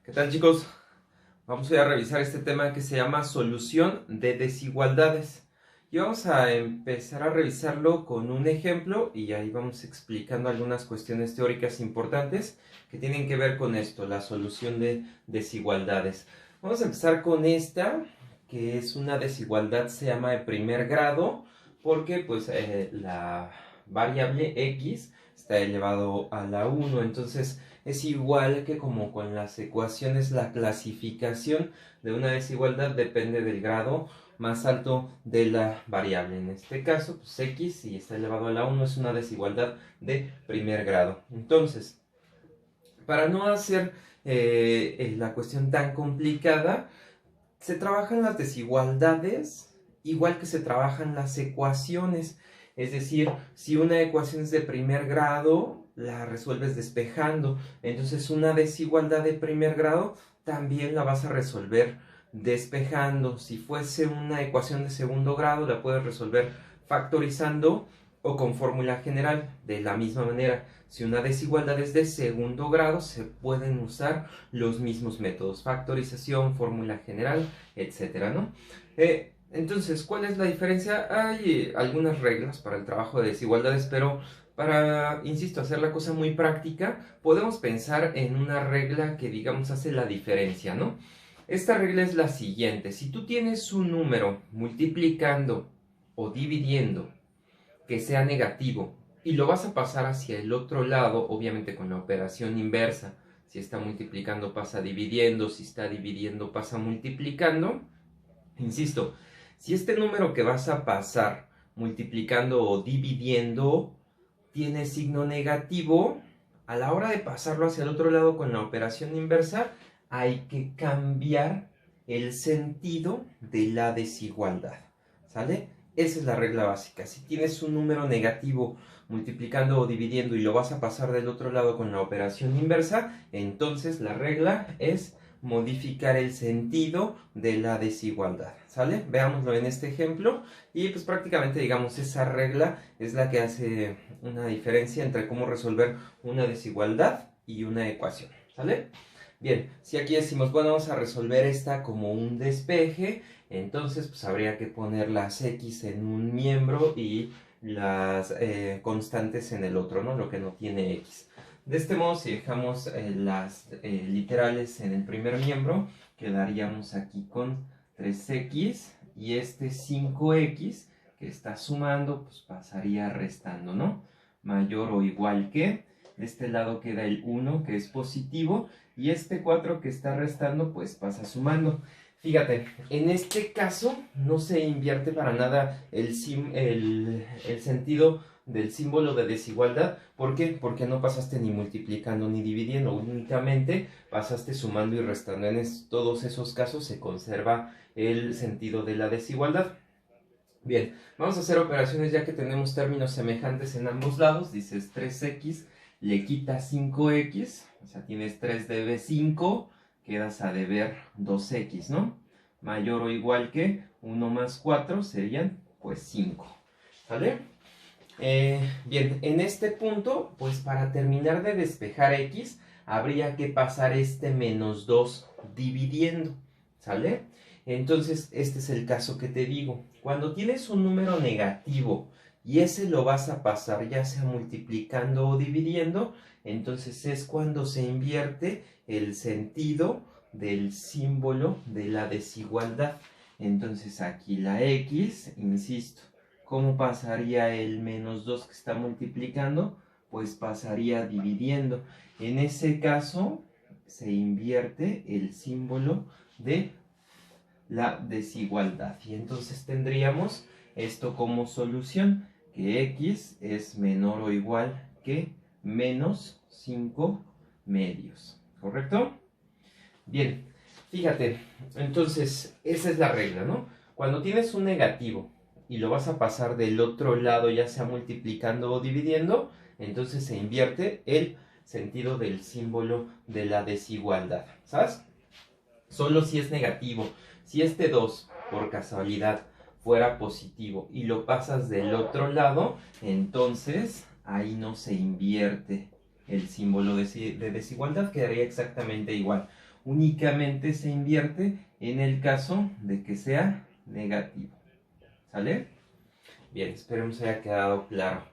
¿Qué tal, chicos? Vamos hoy a revisar este tema que se llama solución de desigualdades. Y vamos a empezar a revisarlo con un ejemplo y ahí vamos explicando algunas cuestiones teóricas importantes que tienen que ver con esto, la solución de desigualdades. Vamos a empezar con esta, que es una desigualdad, se llama de primer grado, porque pues la variable x está elevado a la 1, entonces es igual que como con las ecuaciones, la clasificación de una desigualdad depende del grado más alto de la variable. En este caso, pues x, si está elevado a la 1, es una desigualdad de primer grado. Entonces, para no hacer la cuestión tan complicada, se trabajan las desigualdades igual que se trabajan las ecuaciones. Es decir, si una ecuación es de primer grado, la resuelves despejando. Entonces, una desigualdad de primer grado también la vas a resolver despejando. Si fuese una ecuación de segundo grado, la puedes resolver factorizando o con fórmula general. De la misma manera, si una desigualdad es de segundo grado, se pueden usar los mismos métodos: factorización, fórmula general, etcétera, ¿no? Entonces, ¿cuál es la diferencia? Hay algunas reglas para el trabajo de desigualdades, pero para, insisto, hacer la cosa muy práctica, podemos pensar en una regla que, digamos, hace la diferencia, ¿no? Esta regla es la siguiente: si tú tienes un número multiplicando o dividiendo que sea negativo y lo vas a pasar hacia el otro lado, obviamente con la operación inversa, si está multiplicando pasa dividiendo, si está dividiendo pasa multiplicando. Insisto, si este número que vas a pasar multiplicando o dividiendo tiene signo negativo, a la hora de pasarlo hacia el otro lado con la operación inversa, hay que cambiar el sentido de la desigualdad, ¿sale? Esa es la regla básica. Si tienes un número negativo multiplicando o dividiendo y lo vas a pasar del otro lado con la operación inversa, entonces la regla es modificar el sentido de la desigualdad, ¿sale? Veámoslo en este ejemplo y pues prácticamente, digamos, esa regla es la que hace una diferencia entre cómo resolver una desigualdad y una ecuación, ¿sale? Bien, si aquí decimos, bueno, vamos a resolver esta como un despeje, entonces pues habría que poner las x en un miembro y las constantes en el otro, ¿no? Lo que no tiene x. De este modo, si dejamos las literales en el primer miembro, quedaríamos aquí con 3x y este 5x que está sumando, pues pasaría restando, ¿no? Mayor o igual que, de este lado queda el 1 que es positivo y este 4 que está restando, pues pasa sumando. Fíjate, en este caso no se invierte para nada el sentido del símbolo de desigualdad. ¿Por qué? Porque no pasaste ni multiplicando ni dividiendo, únicamente pasaste sumando y restando. En todos esos casos se conserva el sentido de la desigualdad. Bien, vamos a hacer operaciones ya que tenemos términos semejantes en ambos lados. Dices 3x, le quitas 5x, o sea, tienes 3 debe 5, quedas a deber 2x, ¿no? Mayor o igual que 1 más 4 serían pues 5, ¿vale? Bien, en este punto, pues para terminar de despejar x, habría que pasar este menos 2 dividiendo, ¿sale? Entonces, este es el caso que te digo. Cuando tienes un número negativo y ese lo vas a pasar ya sea multiplicando o dividiendo, entonces es cuando se invierte el sentido del símbolo de la desigualdad. Entonces aquí la x, insisto, ¿cómo pasaría el menos 2 que está multiplicando? Pues pasaría dividiendo. En ese caso se invierte el símbolo de la desigualdad. Y entonces tendríamos esto como solución, que x es menor o igual que menos 5 medios. ¿Correcto? Bien, fíjate, entonces esa es la regla, ¿no? Cuando tienes un negativo y lo vas a pasar del otro lado, ya sea multiplicando o dividiendo, entonces se invierte el sentido del símbolo de la desigualdad, ¿sabes? Solo si es negativo. Si este 2, por casualidad, fuera positivo y lo pasas del otro lado, entonces ahí no se invierte el símbolo de desigualdad, quedaría exactamente igual. únicamente se invierte en el caso de que sea negativo. ¿Sale? Bien, esperemos haya quedado claro.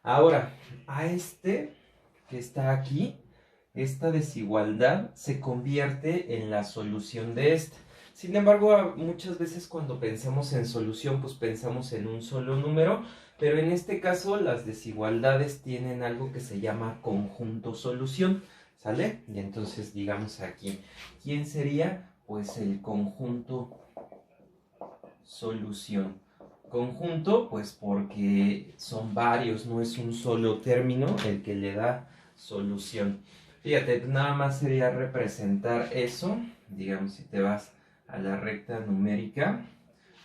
Ahora, a este que está aquí, esta desigualdad se convierte en la solución de esta. Sin embargo, muchas veces cuando pensamos en solución, pues pensamos en un solo número, pero en este caso las desigualdades tienen algo que se llama conjunto solución, ¿sale? Y entonces digamos aquí, ¿quién sería? Pues el conjunto solución. Conjunto, pues porque son varios, no es un solo término el que le da solución. Fíjate, nada más sería representar eso, digamos, si te vas a la recta numérica,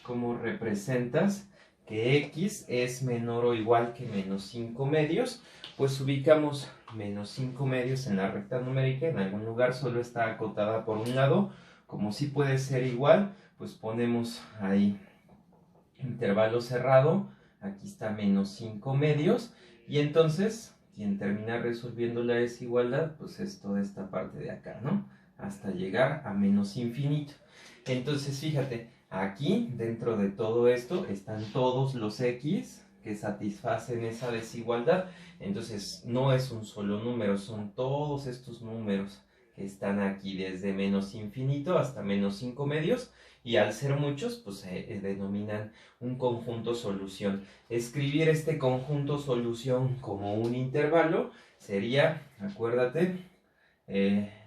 ¿cómo representas que x es menor o igual que menos 5 medios? Pues ubicamos menos 5 medios en la recta numérica, en algún lugar solo está acotada por un lado, como si puede ser igual, pues ponemos ahí intervalo cerrado, aquí está menos 5 medios, y entonces quien termina resolviendo la desigualdad, pues es toda esta parte de acá, ¿no? Hasta llegar a menos infinito. Entonces, fíjate, aquí dentro de todo esto están todos los x que satisfacen esa desigualdad. Entonces, no es un solo número, son todos estos números que están aquí desde menos infinito hasta menos 5 medios. Y al ser muchos, pues se denominan un conjunto solución. Escribir este conjunto solución como un intervalo sería, acuérdate,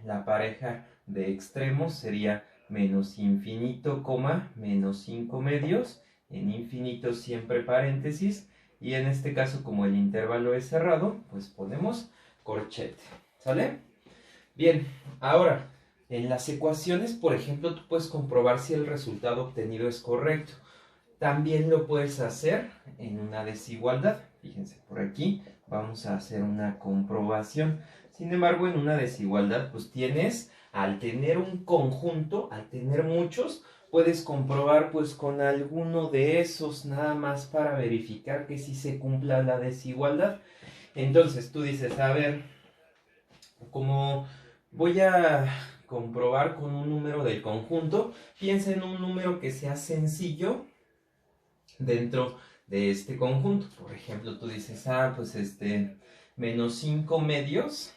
la pareja de extremos sería menos infinito, menos 5 medios, en infinito siempre paréntesis, y en este caso como el intervalo es cerrado, pues ponemos corchete, ¿sale? Bien, ahora, en las ecuaciones, por ejemplo, tú puedes comprobar si el resultado obtenido es correcto. También lo puedes hacer en una desigualdad. Fíjense, por aquí vamos a hacer una comprobación. Sin embargo, en una desigualdad, pues tienes, al tener un conjunto, al tener muchos, puedes comprobar pues con alguno de esos nada más para verificar que sí se cumpla la desigualdad. Entonces tú dices, a ver, como voy a comprobar con un número del conjunto, piensa en un número que sea sencillo dentro de este conjunto. Por ejemplo, tú dices, pues menos 5 medios,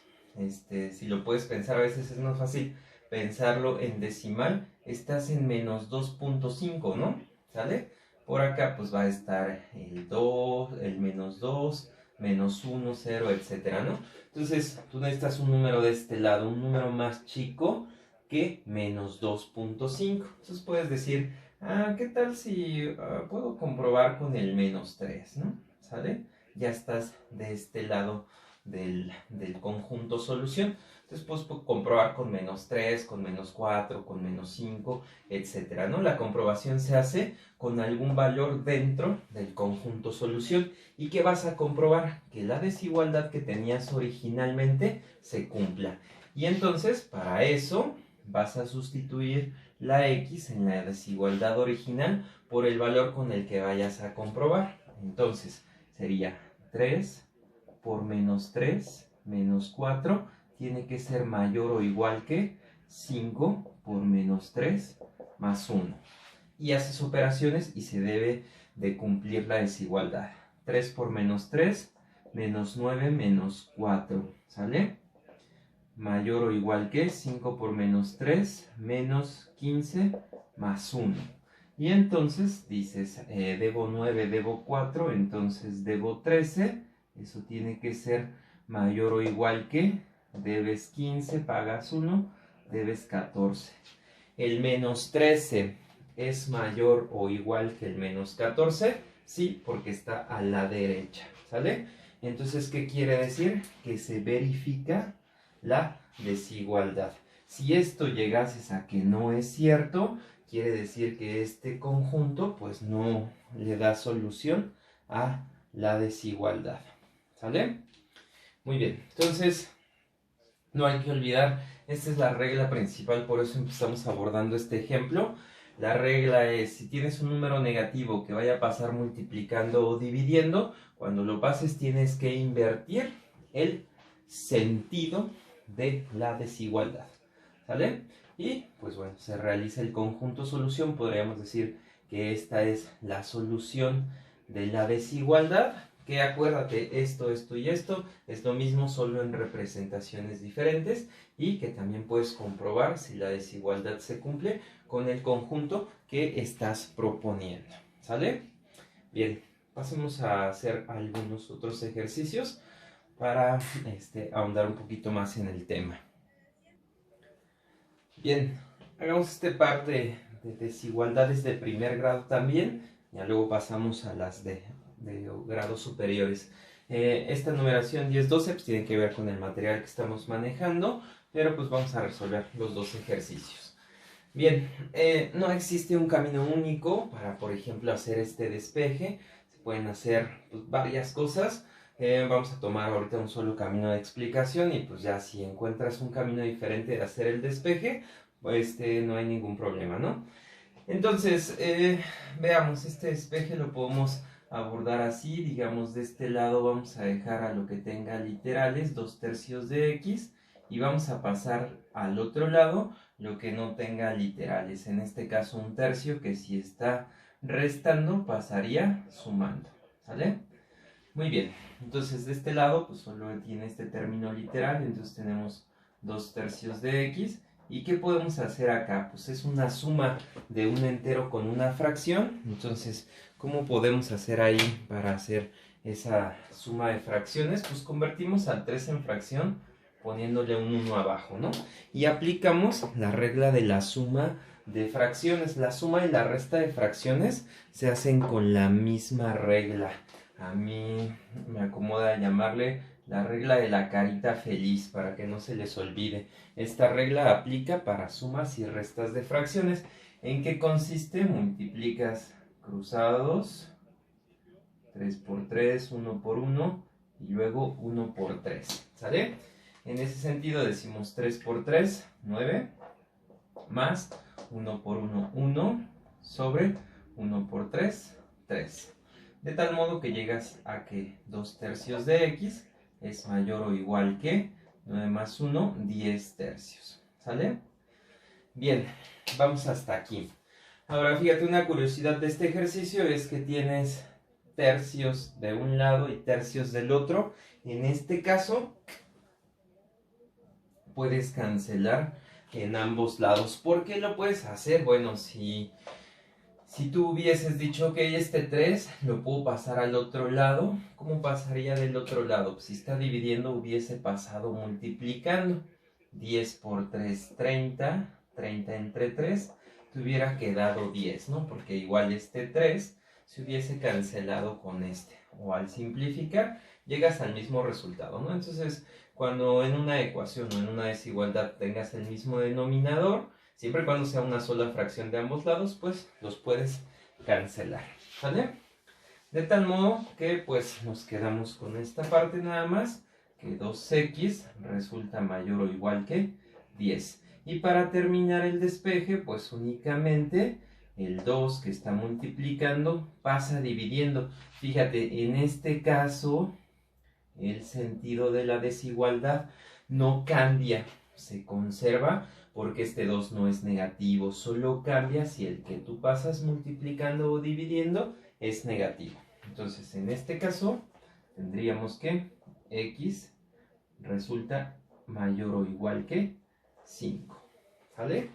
si lo puedes pensar, a veces es más fácil pensarlo en decimal, estás en menos 2.5, ¿no? ¿Sale? Por acá pues va a estar el 2, el menos 2, menos 1, 0, etcétera, ¿no? Entonces, tú necesitas un número de este lado, un número más chico que menos 2.5. Entonces puedes decir, ¿qué tal si puedo comprobar con el menos 3, ¿no? ¿Sale? Ya estás de este lado del conjunto solución. Entonces puedo comprobar con menos 3, con menos 4, con menos 5, etcétera, ¿no? La comprobación se hace con algún valor dentro del conjunto solución. ¿Y qué vas a comprobar? Que la desigualdad que tenías originalmente se cumpla. Y entonces, para eso, vas a sustituir la x en la desigualdad original por el valor con el que vayas a comprobar. Entonces, sería 3 por menos 3 menos 4 tiene que ser mayor o igual que 5 por menos 3 más 1. Y haces operaciones y se debe de cumplir la desigualdad. 3 por menos 3, menos 9 menos 4, ¿sale? Mayor o igual que 5 por menos 3, menos 15 más 1. Y entonces dices, debo 9, debo 4, entonces debo 13. Eso tiene que ser mayor o igual que, debes 15, pagas 1, debes 14. El menos 13 es mayor o igual que el menos 14, sí, porque está a la derecha, ¿sale? Entonces, ¿qué quiere decir? Que se verifica la desigualdad. Si esto llegases a que no es cierto, quiere decir que este conjunto pues no le da solución a la desigualdad. ¿Sale? Muy bien, entonces no hay que olvidar, esta es la regla principal, por eso empezamos abordando este ejemplo. La regla es, si tienes un número negativo que vaya a pasar multiplicando o dividiendo, cuando lo pases tienes que invertir el sentido de la desigualdad. ¿Sale? Y pues bueno, se realiza el conjunto solución. Podríamos decir que esta es la solución de la desigualdad. Que acuérdate, esto y esto es lo mismo, solo en representaciones diferentes, y que también puedes comprobar si la desigualdad se cumple con el conjunto que estás proponiendo. ¿Sale? Bien, pasemos a hacer algunos otros ejercicios para ahondar un poquito más en el tema. Bien, hagamos este par de desigualdades de primer grado también. Ya luego pasamos a las de grados superiores. Esta numeración 10-12 pues tiene que ver con el material que estamos manejando, pero pues vamos a resolver los dos ejercicios. Bien, no existe un camino único para, por ejemplo, hacer este despeje. Se pueden hacer pues, varias cosas. Vamos a tomar ahorita un solo camino de explicación y pues ya si encuentras un camino diferente de hacer el despeje, pues no hay ningún problema, ¿no? Entonces, veamos, este despeje lo podemos abordar así, digamos de este lado vamos a dejar a lo que tenga literales 2/3 de x y vamos a pasar al otro lado lo que no tenga literales, en este caso 1/3 que si está restando pasaría sumando, ¿sale? Muy bien, entonces de este lado pues solo tiene este término literal, entonces tenemos 2/3 de x. ¿Y qué podemos hacer acá? Pues es una suma de un entero con una fracción. Entonces, ¿cómo podemos hacer ahí para hacer esa suma de fracciones? Pues convertimos al 3 en fracción poniéndole un 1 abajo, ¿no? Y aplicamos la regla de la suma de fracciones. La suma y la resta de fracciones se hacen con la misma regla. A mí me acomoda llamarle la regla de la carita feliz para que no se les olvide. Esta regla aplica para sumas y restas de fracciones. ¿En qué consiste? Multiplicas cruzados, 3 por 3, 1 por 1 y luego 1 por 3. ¿Sale? En ese sentido decimos 3 por 3, 9, más 1 por 1, 1, sobre 1 por 3, 3. De tal modo que llegas a que 2/3 de x es mayor o igual que 9 más 1, 10/3. ¿Sale? Bien, vamos hasta aquí. Ahora fíjate, una curiosidad de este ejercicio es que tienes tercios de un lado y tercios del otro. En este caso, puedes cancelar en ambos lados. ¿Por qué lo puedes hacer? Bueno, si tú hubieses dicho, ok, este 3 lo puedo pasar al otro lado, ¿cómo pasaría del otro lado? Pues si está dividiendo, hubiese pasado multiplicando. 10 por 3, 30. 30 entre 3, te hubiera quedado 10, ¿no? Porque igual este 3 se hubiese cancelado con este. O al simplificar, llegas al mismo resultado, ¿no? Entonces, cuando en una ecuación o en una desigualdad tengas el mismo denominador, siempre y cuando sea una sola fracción de ambos lados, pues los puedes cancelar, ¿vale? De tal modo que pues nos quedamos con esta parte nada más, que 2x resulta mayor o igual que 10. Y para terminar el despeje, pues únicamente el 2 que está multiplicando pasa dividiendo. Fíjate, en este caso el sentido de la desigualdad no cambia, se conserva, porque este 2 no es negativo, solo cambia si el que tú pasas multiplicando o dividiendo es negativo. Entonces, en este caso, tendríamos que x resulta mayor o igual que 5. ¿Sale?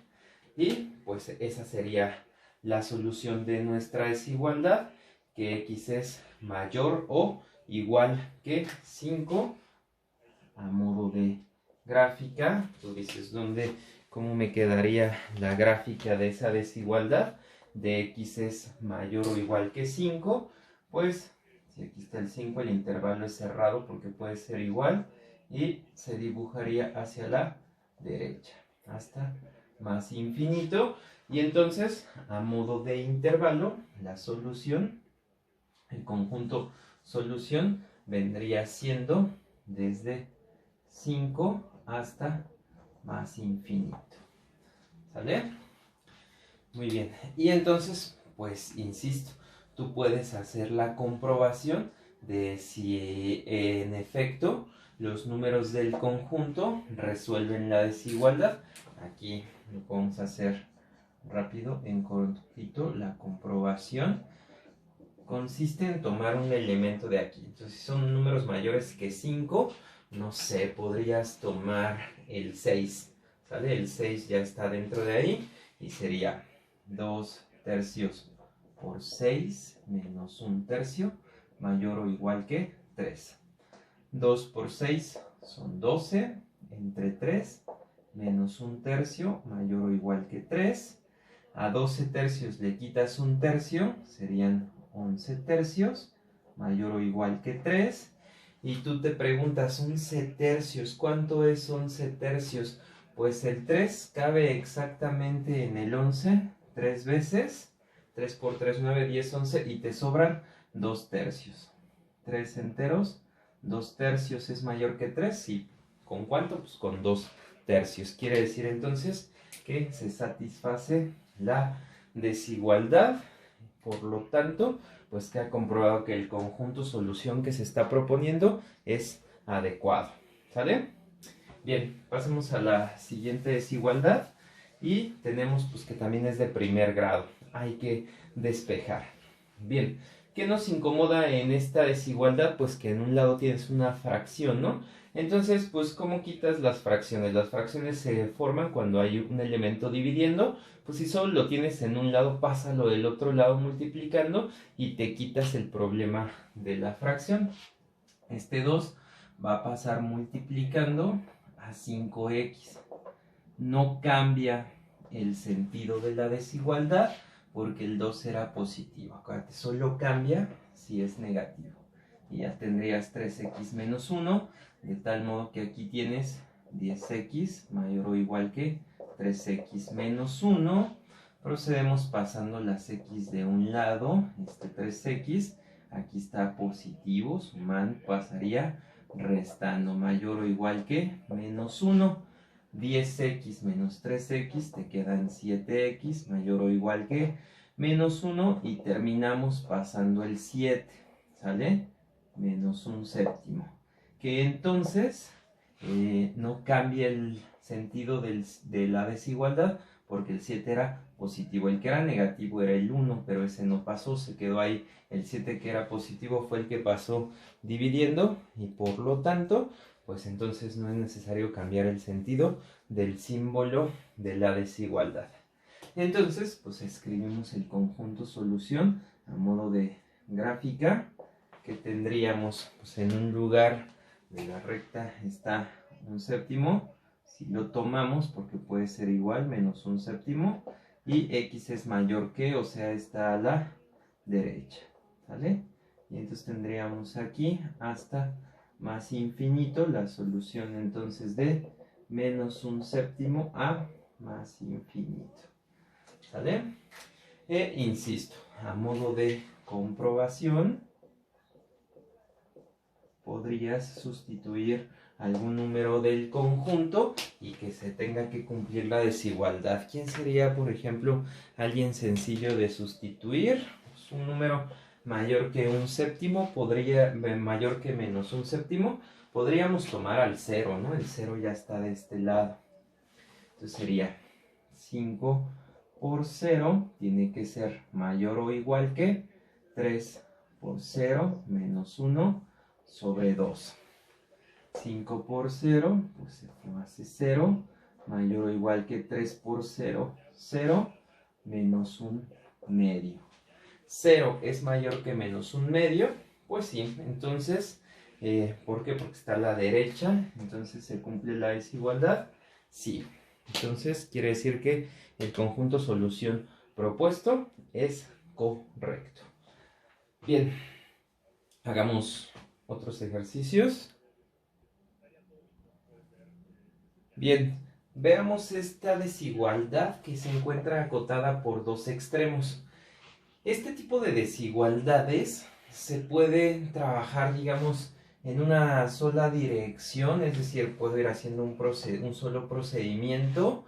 Y pues esa sería la solución de nuestra desigualdad, que x es mayor o igual que 5. A modo de gráfica, tú dices, ¿cómo me quedaría la gráfica de esa desigualdad? De x es mayor o igual que 5, pues si aquí está el 5, el intervalo es cerrado porque puede ser igual y se dibujaría hacia la derecha hasta más infinito. Y entonces, a modo de intervalo, la solución, el conjunto solución, vendría siendo desde 5 hasta más infinito. ¿Sale? Muy bien. Y entonces, pues, insisto, tú puedes hacer la comprobación de si en efecto los números del conjunto resuelven la desigualdad. aquí lo podemos hacer rápido, en cortito. La comprobación consiste en tomar un elemento de aquí. Entonces, si son números mayores que 5, no sé, podrías tomar el 6, ¿sale? El 6 ya está dentro de ahí y sería 2 tercios por 6 menos 1 tercio mayor o igual que 3. 2 por 6 son 12, entre 3 menos 1 tercio mayor o igual que 3. A 12 tercios le quitas 1 tercio, serían 11 tercios mayor o igual que 3. Y tú te preguntas, 11 tercios, ¿cuánto es 11 tercios? Pues el 3 cabe exactamente en el 11, 3 veces. 3 por 3, 9, 10, 11 y te sobran 2 tercios. 3 enteros, 2 tercios es mayor que 3, sí. ¿Con cuánto? Pues con 2 tercios. Quiere decir entonces que se satisface la desigualdad. Por lo tanto, pues queda comprobado que el conjunto solución que se está proponiendo es adecuado. ¿Sale? Bien, pasemos a la siguiente desigualdad y tenemos pues que también es de primer grado. Hay que despejar. Bien, ¿qué nos incomoda en esta desigualdad? Pues que en un lado tienes una fracción, ¿no? Entonces, pues, ¿cómo quitas las fracciones? Las fracciones se forman cuando hay un elemento dividiendo. Pues si solo lo tienes en un lado, pásalo del otro lado multiplicando y te quitas el problema de la fracción. Este 2 va a pasar multiplicando a 5x. No cambia el sentido de la desigualdad porque el 2 será positivo. Acuérdate, solo cambia si es negativo. Y ya tendrías 3x menos 1, de tal modo que aquí tienes 10x mayor o igual que 3x menos 1. Procedemos pasando las x de un lado, este 3x, aquí está positivo, sumando, pasaría restando mayor o igual que menos 1. 10x menos 3x te quedan 7x mayor o igual que menos 1 y terminamos pasando el 7, ¿sale? Menos 1 séptimo. Que entonces no cambia el sentido de la desigualdad porque el 7 era positivo. El que era negativo era el 1, pero ese no pasó, se quedó ahí. El 7 que era positivo fue el que pasó dividiendo y por lo tanto, pues entonces no es necesario cambiar el sentido del símbolo de la desigualdad. Entonces, pues escribimos el conjunto solución a modo de gráfica que tendríamos, pues en un lugar de la recta está 1 séptimo, si lo tomamos porque puede ser igual, menos 1 séptimo, y x es mayor que, o sea, está a la derecha, ¿sale? Y entonces tendríamos aquí hasta más infinito la solución entonces de menos 1 séptimo a más infinito, ¿sale? E insisto, a modo de comprobación, podrías sustituir algún número del conjunto y que se tenga que cumplir la desigualdad. ¿Quién sería, por ejemplo, alguien sencillo de sustituir? Pues un número mayor que 1 séptimo, mayor que menos 1 séptimo, podríamos tomar al 0, ¿no? El 0 ya está de este lado. Entonces sería 5 por 0, tiene que ser mayor o igual que 3 por 0 menos 1 sobre 2. 5 por 0, pues esto hace 0, mayor o igual que 3 por 0, 0, menos 1 medio. 0 es mayor que menos 1 medio, pues sí, entonces, ¿por qué? Porque está a la derecha, entonces se cumple la desigualdad, sí. Entonces quiere decir que el conjunto solución propuesto es correcto. Bien, hagamos otros ejercicios. Bien, veamos esta desigualdad que se encuentra acotada por dos extremos. Este tipo de desigualdades se puede trabajar, digamos, en una sola dirección, es decir, puedo ir haciendo un solo procedimiento,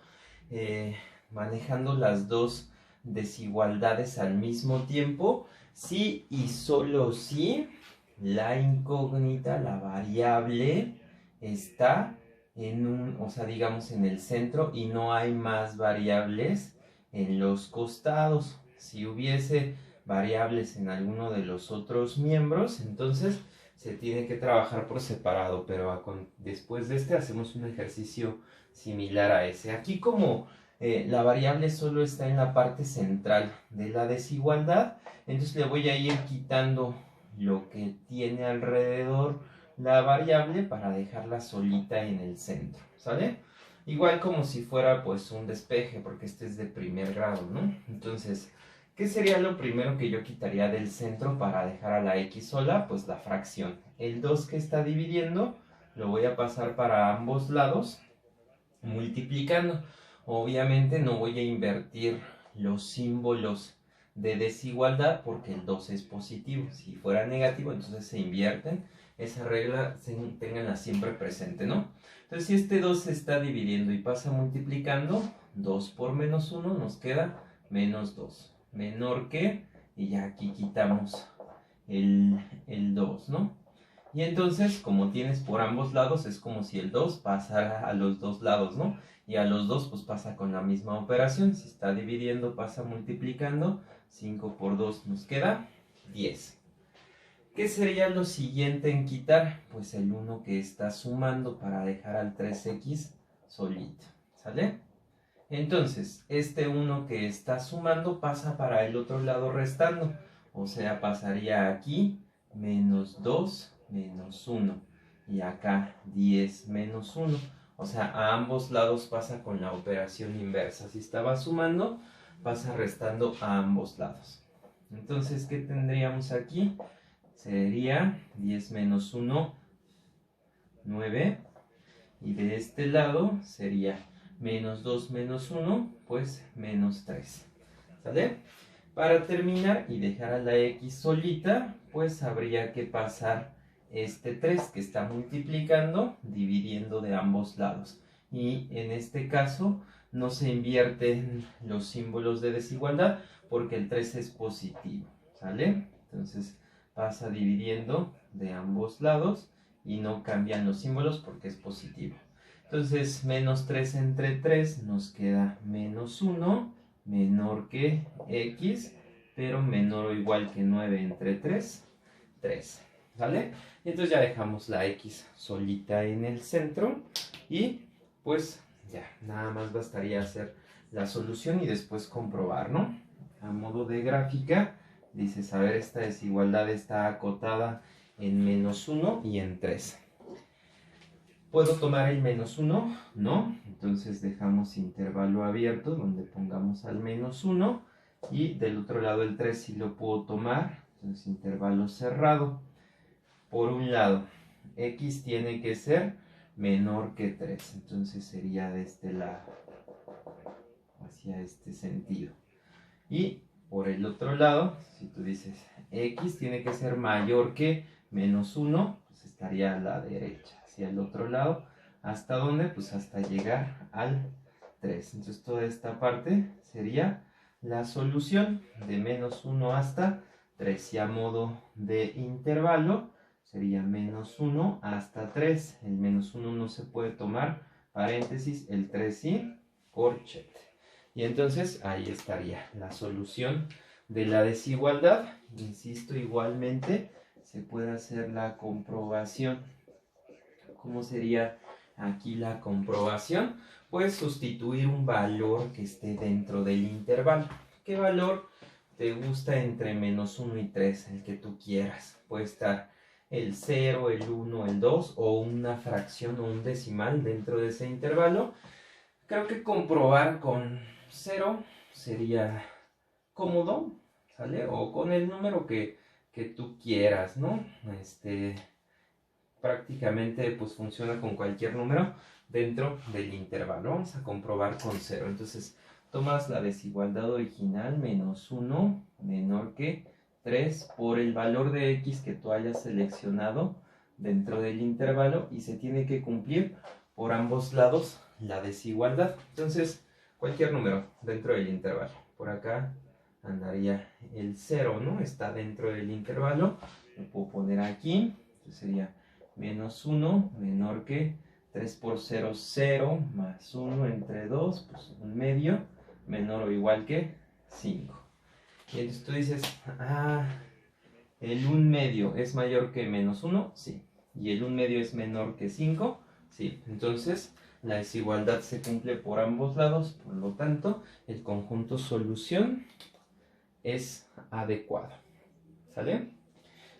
manejando las dos desigualdades al mismo tiempo, si y solo si la incógnita, la variable, está o sea, digamos en el centro y no hay más variables en los costados. Si hubiese variables en alguno de los otros miembros, entonces se tiene que trabajar por separado, pero después de este hacemos un ejercicio similar a ese. Aquí como la variable solo está en la parte central de la desigualdad, entonces le voy a ir quitando lo que tiene alrededor la variable para dejarla solita en el centro, ¿sale? Igual como si fuera pues un despeje, porque este es de primer grado, ¿no? Entonces, ¿qué sería lo primero que yo quitaría del centro para dejar a la x sola? Pues la fracción. El 2 que está dividiendo lo voy a pasar para ambos lados multiplicando. Obviamente no voy a invertir los símbolos de desigualdad porque el 2 es positivo. Si fuera negativo, entonces se invierten. Esa regla tenganla siempre presente, ¿no? Entonces, si este 2 se está dividiendo y pasa multiplicando, 2 por menos 1 nos queda menos 2. Menor que, y ya aquí quitamos el 2, ¿no? Y entonces, como tienes por ambos lados, es como si el 2 pasara a los dos lados, ¿no? Y a los dos, pues pasa con la misma operación. Si está dividiendo, pasa multiplicando. 5 por 2 nos queda 10. ¿Qué sería lo siguiente en quitar? Pues el 1 que está sumando para dejar al 3x solito, ¿sale? Entonces, este 1 que está sumando pasa para el otro lado restando. O sea, pasaría aquí menos 2 menos 1. Y acá 10 menos 1. O sea, a ambos lados pasa con la operación inversa. Si estaba sumando, pasa restando a ambos lados. Entonces, ¿qué tendríamos aquí? Sería 10 menos 1, 9. Y de este lado sería menos 2 menos 1, pues menos 3. ¿Sale? Para terminar y dejar a la x solita, pues habría que pasar este 3 que está multiplicando, dividiendo de ambos lados. Y en este caso no se invierten los símbolos de desigualdad porque el 3 es positivo. ¿Sale? Entonces pasa dividiendo de ambos lados y no cambian los símbolos porque es positivo. Entonces, menos 3 entre 3 nos queda menos 1, menor que x, pero menor o igual que 9 entre 3, 3. ¿Vale? Y entonces ya dejamos la x solita en el centro y pues ya, nada más bastaría hacer la solución y después comprobar, ¿no? A modo de gráfica, dices, a ver, esta desigualdad está acotada en menos 1 y en 3. ¿Puedo tomar el menos 1? No. Entonces dejamos intervalo abierto donde pongamos al menos 1. Y del otro lado el 3 sí lo puedo tomar. Entonces intervalo cerrado. Por un lado, x tiene que ser menor que 3. Entonces sería de este lado. Hacia este sentido. Y por el otro lado, si tú dices x tiene que ser mayor que menos 1, pues estaría a la derecha, hacia el otro lado. ¿Hasta dónde? Pues hasta llegar al 3. Entonces toda esta parte sería la solución de menos 1 hasta 3. Y a modo de intervalo sería menos 1 hasta 3. El menos 1 no se puede tomar, paréntesis, el 3 sí, corchete. Y entonces ahí estaría la solución de la desigualdad. Insisto, igualmente se puede hacer la comprobación. ¿Cómo sería aquí la comprobación? Pues sustituir un valor que esté dentro del intervalo. ¿Qué valor te gusta entre menos 1 y 3? El que tú quieras. Puede estar el 0, el 1, el 2 o una fracción o un decimal dentro de ese intervalo. Creo que comprobar con 0 sería cómodo, ¿sale? O con el número que tú quieras, ¿no? Prácticamente pues funciona con cualquier número dentro del intervalo. Vamos a comprobar con 0. Entonces tomas la desigualdad original, menos 1 menor que 3 por el valor de x que tú hayas seleccionado dentro del intervalo y se tiene que cumplir por ambos lados la desigualdad. Entonces, cualquier número dentro del intervalo. Por acá andaría el 0, ¿no? Está dentro del intervalo. Lo puedo poner aquí. Entonces sería menos 1 menor que 3 por 0, 0, más 1 entre 2, pues 1/2, menor o igual que 5. Y entonces tú dices, el 1/2 es mayor que menos 1, sí. Y el 1/2 es menor que 5, sí. Entonces la desigualdad se cumple por ambos lados, por lo tanto el conjunto solución es adecuado. ¿Sale?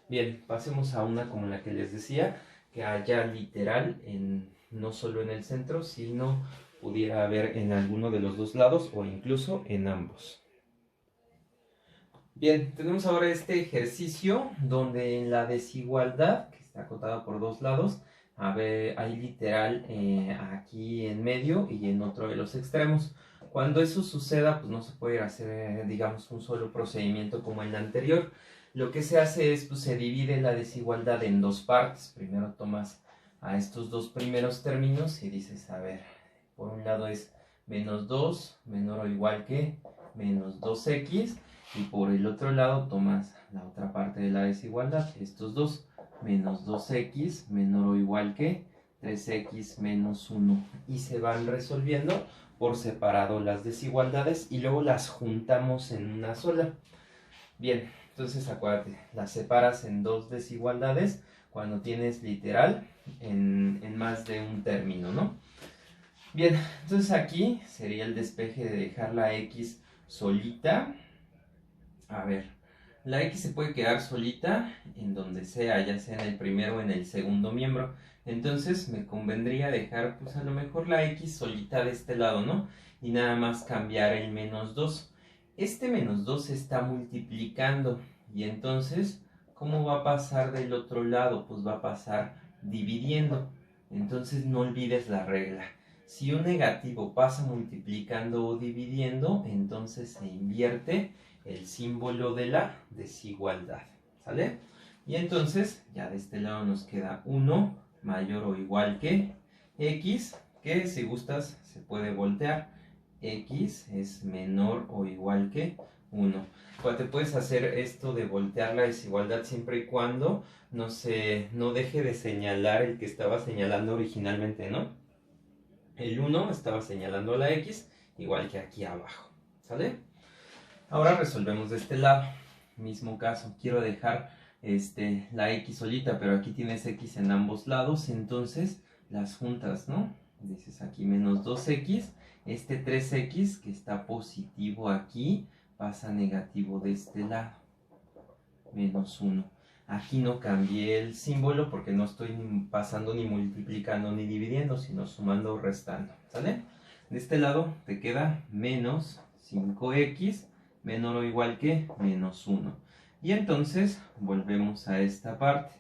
Bien, pasemos a una como la que les decía, que haya literal no solo en el centro, sino pudiera haber en alguno de los dos lados o incluso en ambos. Bien, tenemos ahora este ejercicio donde en la desigualdad, que está acotada por dos lados, hay literal aquí en medio y en otro de los extremos. Cuando eso suceda, pues no se puede hacer, digamos, un solo procedimiento como en la anterior. Lo que se hace es, pues se divide la desigualdad en dos partes. Primero tomas a estos dos primeros términos y dices, a ver, por un lado es menos 2, menor o igual que menos 2x. Y por el otro lado tomas la otra parte de la desigualdad, estos dos, menos 2x menor o igual que 3x menos 1. Y se van resolviendo por separado las desigualdades y luego las juntamos en una sola. Bien, entonces acuérdate, las separas en dos desigualdades cuando tienes literal en más de un término, ¿no? Bien, entonces aquí sería el despeje de dejar la x solita. A ver, la x se puede quedar solita en donde sea, ya sea en el primero o en el segundo miembro. Entonces me convendría dejar, pues a lo mejor la x solita de este lado, ¿no? Y nada más cambiar el menos 2. Este menos 2 se está multiplicando. Y entonces, ¿cómo va a pasar del otro lado? Pues va a pasar dividiendo. Entonces no olvides la regla. Si un negativo pasa multiplicando o dividiendo, entonces se invierte el símbolo de la desigualdad, ¿sale? Y entonces ya de este lado nos queda 1 mayor o igual que x, que si gustas se puede voltear. X es menor o igual que 1. Te puedes hacer esto de voltear la desigualdad siempre y cuando no deje de señalar el que estaba señalando originalmente, ¿no? El 1 estaba señalando a la x, igual que aquí abajo, ¿sale? Ahora resolvemos de este lado. Mismo caso, quiero dejar la x solita, pero aquí tienes x en ambos lados, entonces las juntas, ¿no? Dices aquí menos 2x, este 3x que está positivo aquí pasa a negativo de este lado, menos 1. Aquí no cambié el símbolo porque no estoy pasando ni multiplicando ni dividiendo, sino sumando o restando, ¿sale? De este lado te queda menos 5x menor o igual que menos 1. Y entonces volvemos a esta parte.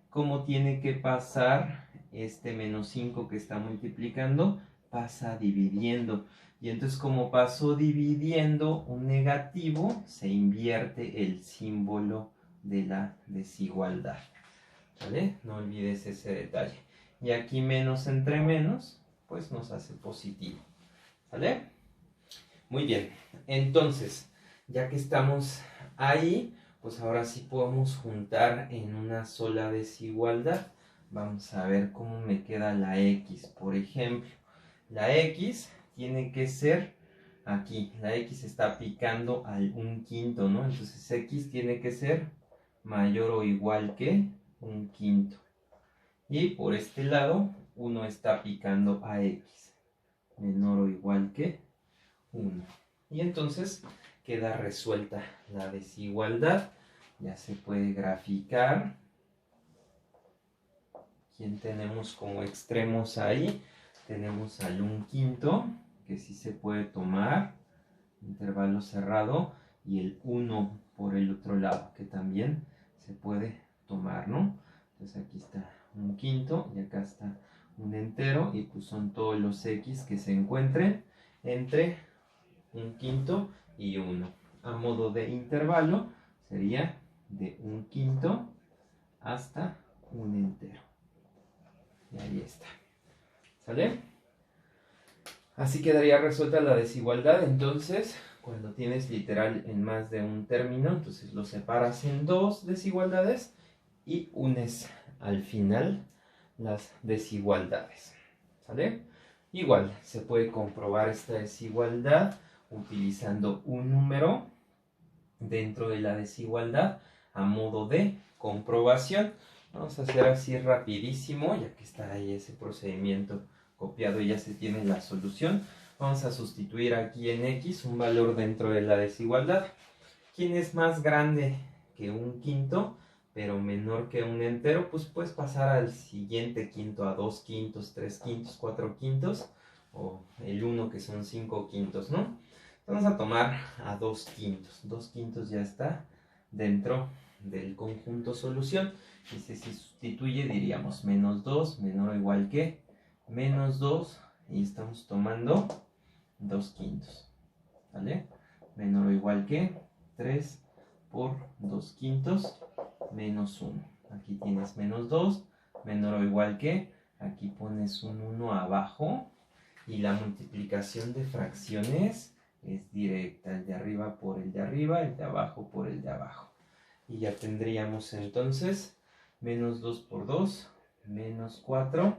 ¿Cómo tiene que pasar este menos 5 que está multiplicando? Pasa dividiendo. Y entonces como pasó dividiendo un negativo, se invierte el símbolo de la desigualdad. ¿Vale? No olvides ese detalle. Y aquí menos entre menos, pues nos hace positivo. ¿Vale? Muy bien. Entonces, ya que estamos ahí, pues ahora sí podemos juntar en una sola desigualdad. Vamos a ver cómo me queda la x, por ejemplo. La x tiene que ser aquí. La x está picando al 1/5, ¿no? Entonces x tiene que ser mayor o igual que 1/5. Y por este lado, 1 está picando a x, menor o igual que 1. Y entonces queda resuelta la desigualdad. Ya se puede graficar. ¿Quién tenemos como extremos ahí? Tenemos al 1/5, que sí se puede tomar, intervalo cerrado, y el 1 por el otro lado, que también se puede tomar, ¿no? Entonces aquí está 1/5 y acá está un entero, y pues son todos los x que se encuentren entre 1/5 y 1. A modo de intervalo sería de 1/5 hasta un entero. Y ahí está. ¿Sale? Así quedaría resuelta la desigualdad. Entonces, cuando tienes literal en más de un término, entonces lo separas en dos desigualdades y unes al final las desigualdades. ¿Sale? Igual, se puede comprobar esta desigualdad utilizando un número dentro de la desigualdad a modo de comprobación. Vamos a hacer así rapidísimo, ya que está ahí ese procedimiento copiado y ya se tiene la solución. Vamos a sustituir aquí en x un valor dentro de la desigualdad. ¿Quién es más grande que un quinto, pero menor que un entero? Pues puedes pasar al siguiente quinto, a 2 quintos, 3 quintos, 4 quintos, o el 1 que son 5 quintos, ¿no? Vamos a tomar a 2 quintos. 2 quintos ya está dentro del conjunto solución. Y si se sustituye diríamos menos 2 menor o igual que menos 2. Y estamos tomando 2 quintos. ¿Vale? Menor o igual que 3 por 2 quintos menos 1. Aquí tienes menos 2. Menor o igual que. Aquí pones un 1 abajo. Y la multiplicación de fracciones es directa, el de arriba por el de arriba, el de abajo por el de abajo. Y ya tendríamos entonces menos 2 por 2, menos 4,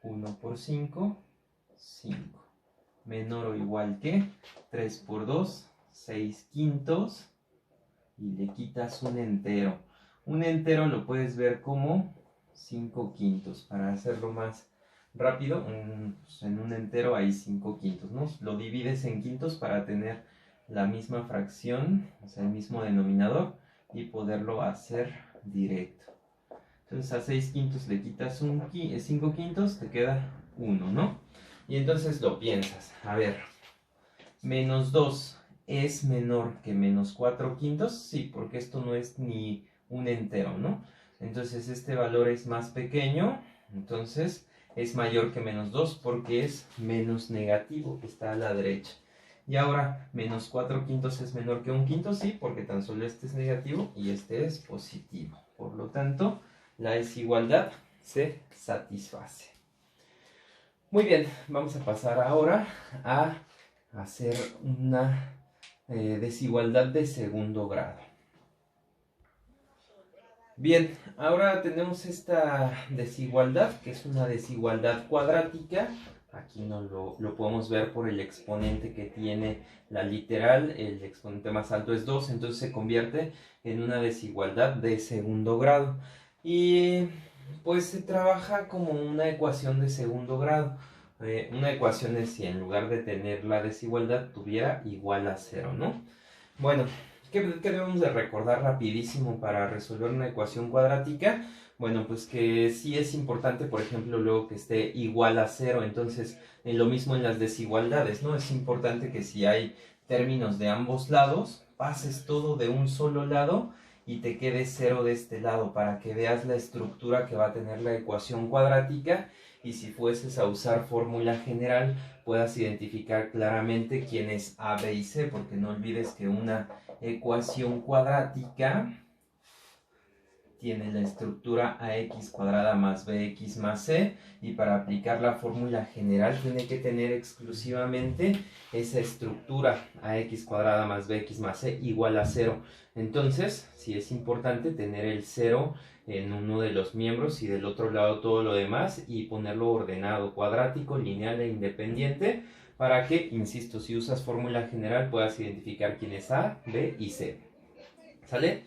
1 por 5, 5. Menor o igual que 3 por 2, 6 quintos, y le quitas un entero. Un entero lo puedes ver como 5 quintos, para hacerlo más rápido. En un entero hay 5 quintos, ¿no? Lo divides en quintos para tener la misma fracción, o sea, el mismo denominador, y poderlo hacer directo. Entonces a 6 quintos le quitas 5 quintos, te queda 1, ¿no? Y entonces lo piensas, a ver, menos 2 es menor que menos 4 quintos, sí, porque esto no es ni un entero, ¿no? Entonces este valor es más pequeño, entonces es mayor que menos 2 porque es menos negativo, que está a la derecha. Y ahora, menos 4 quintos es menor que un quinto, sí, porque tan solo este es negativo y este es positivo. Por lo tanto, la desigualdad se satisface. Muy bien, vamos a pasar ahora a hacer una desigualdad de segundo grado. Bien, ahora tenemos esta desigualdad, que es una desigualdad cuadrática. Aquí lo podemos ver por el exponente que tiene la literal. El exponente más alto es 2, entonces se convierte en una desigualdad de segundo grado. Y pues se trabaja como una ecuación de segundo grado. Una ecuación es si en lugar de tener la desigualdad tuviera igual a 0, ¿no? Bueno, ¿qué debemos de recordar rapidísimo para resolver una ecuación cuadrática? Bueno, pues que sí es importante, por ejemplo, luego que esté igual a 0. Entonces, lo mismo en las desigualdades, ¿no? Es importante que si hay términos de ambos lados, pases todo de un solo lado y te quede 0 de este lado, para que veas la estructura que va a tener la ecuación cuadrática. Y si fueses a usar fórmula general, puedas identificar claramente quién es A, B y C, porque no olvides que una ecuación cuadrática tiene la estructura ax cuadrada más bx más c, y para aplicar la fórmula general tiene que tener exclusivamente esa estructura ax cuadrada más bx más c igual a 0. Entonces, sí es importante tener el 0 en uno de los miembros y del otro lado todo lo demás, y ponerlo ordenado, cuadrático, lineal e independiente, para que, insisto, si usas fórmula general puedas identificar quién es A, B y C. ¿Sale?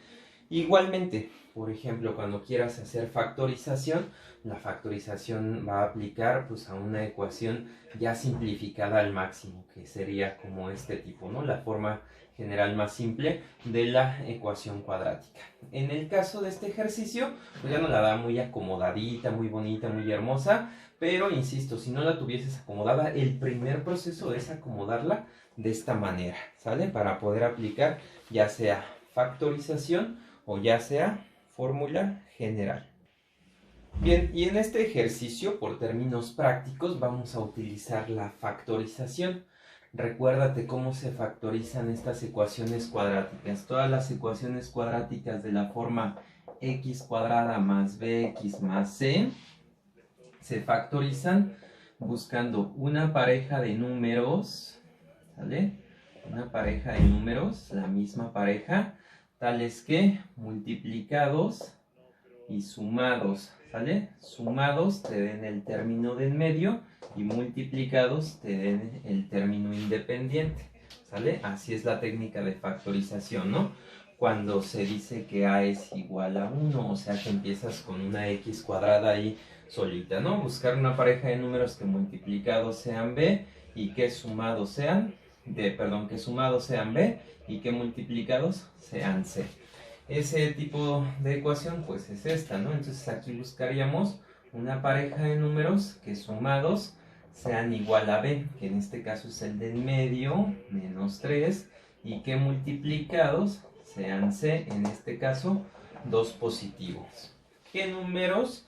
Igualmente, por ejemplo, cuando quieras hacer factorización, la factorización va a aplicar pues a una ecuación ya simplificada al máximo, que sería como este tipo, ¿no? La forma general más simple de la ecuación cuadrática. En el caso de este ejercicio, pues ya no la da muy acomodadita, muy bonita, muy hermosa, pero insisto, si no la tuvieses acomodada, el primer proceso es acomodarla de esta manera, ¿sale? Para poder aplicar ya sea factorización o ya sea fórmula general. Bien, y en este ejercicio, por términos prácticos, vamos a utilizar la factorización. Recuérdate cómo se factorizan estas ecuaciones cuadráticas. Todas las ecuaciones cuadráticas de la forma x cuadrada más bx más c se factorizan buscando una pareja de números, ¿sale? Una pareja de números, la misma pareja, tales que multiplicados y sumados, ¿sale? Sumados te den el término de en medio y multiplicados te den el término independiente, ¿sale? Así es la técnica de factorización, ¿no? Cuando se dice que a es igual a 1, o sea que empiezas con una x cuadrada ahí solita, ¿no? Buscar una pareja de números que multiplicados sean b y que sumados sean, que sumados sean b y que multiplicados sean c. Ese tipo de ecuación pues es esta, ¿no? Entonces aquí buscaríamos una pareja de números que sumados sean igual a b, que en este caso es el del medio, menos 3, y que multiplicados sean c, en este caso 2 positivos. ¿Qué números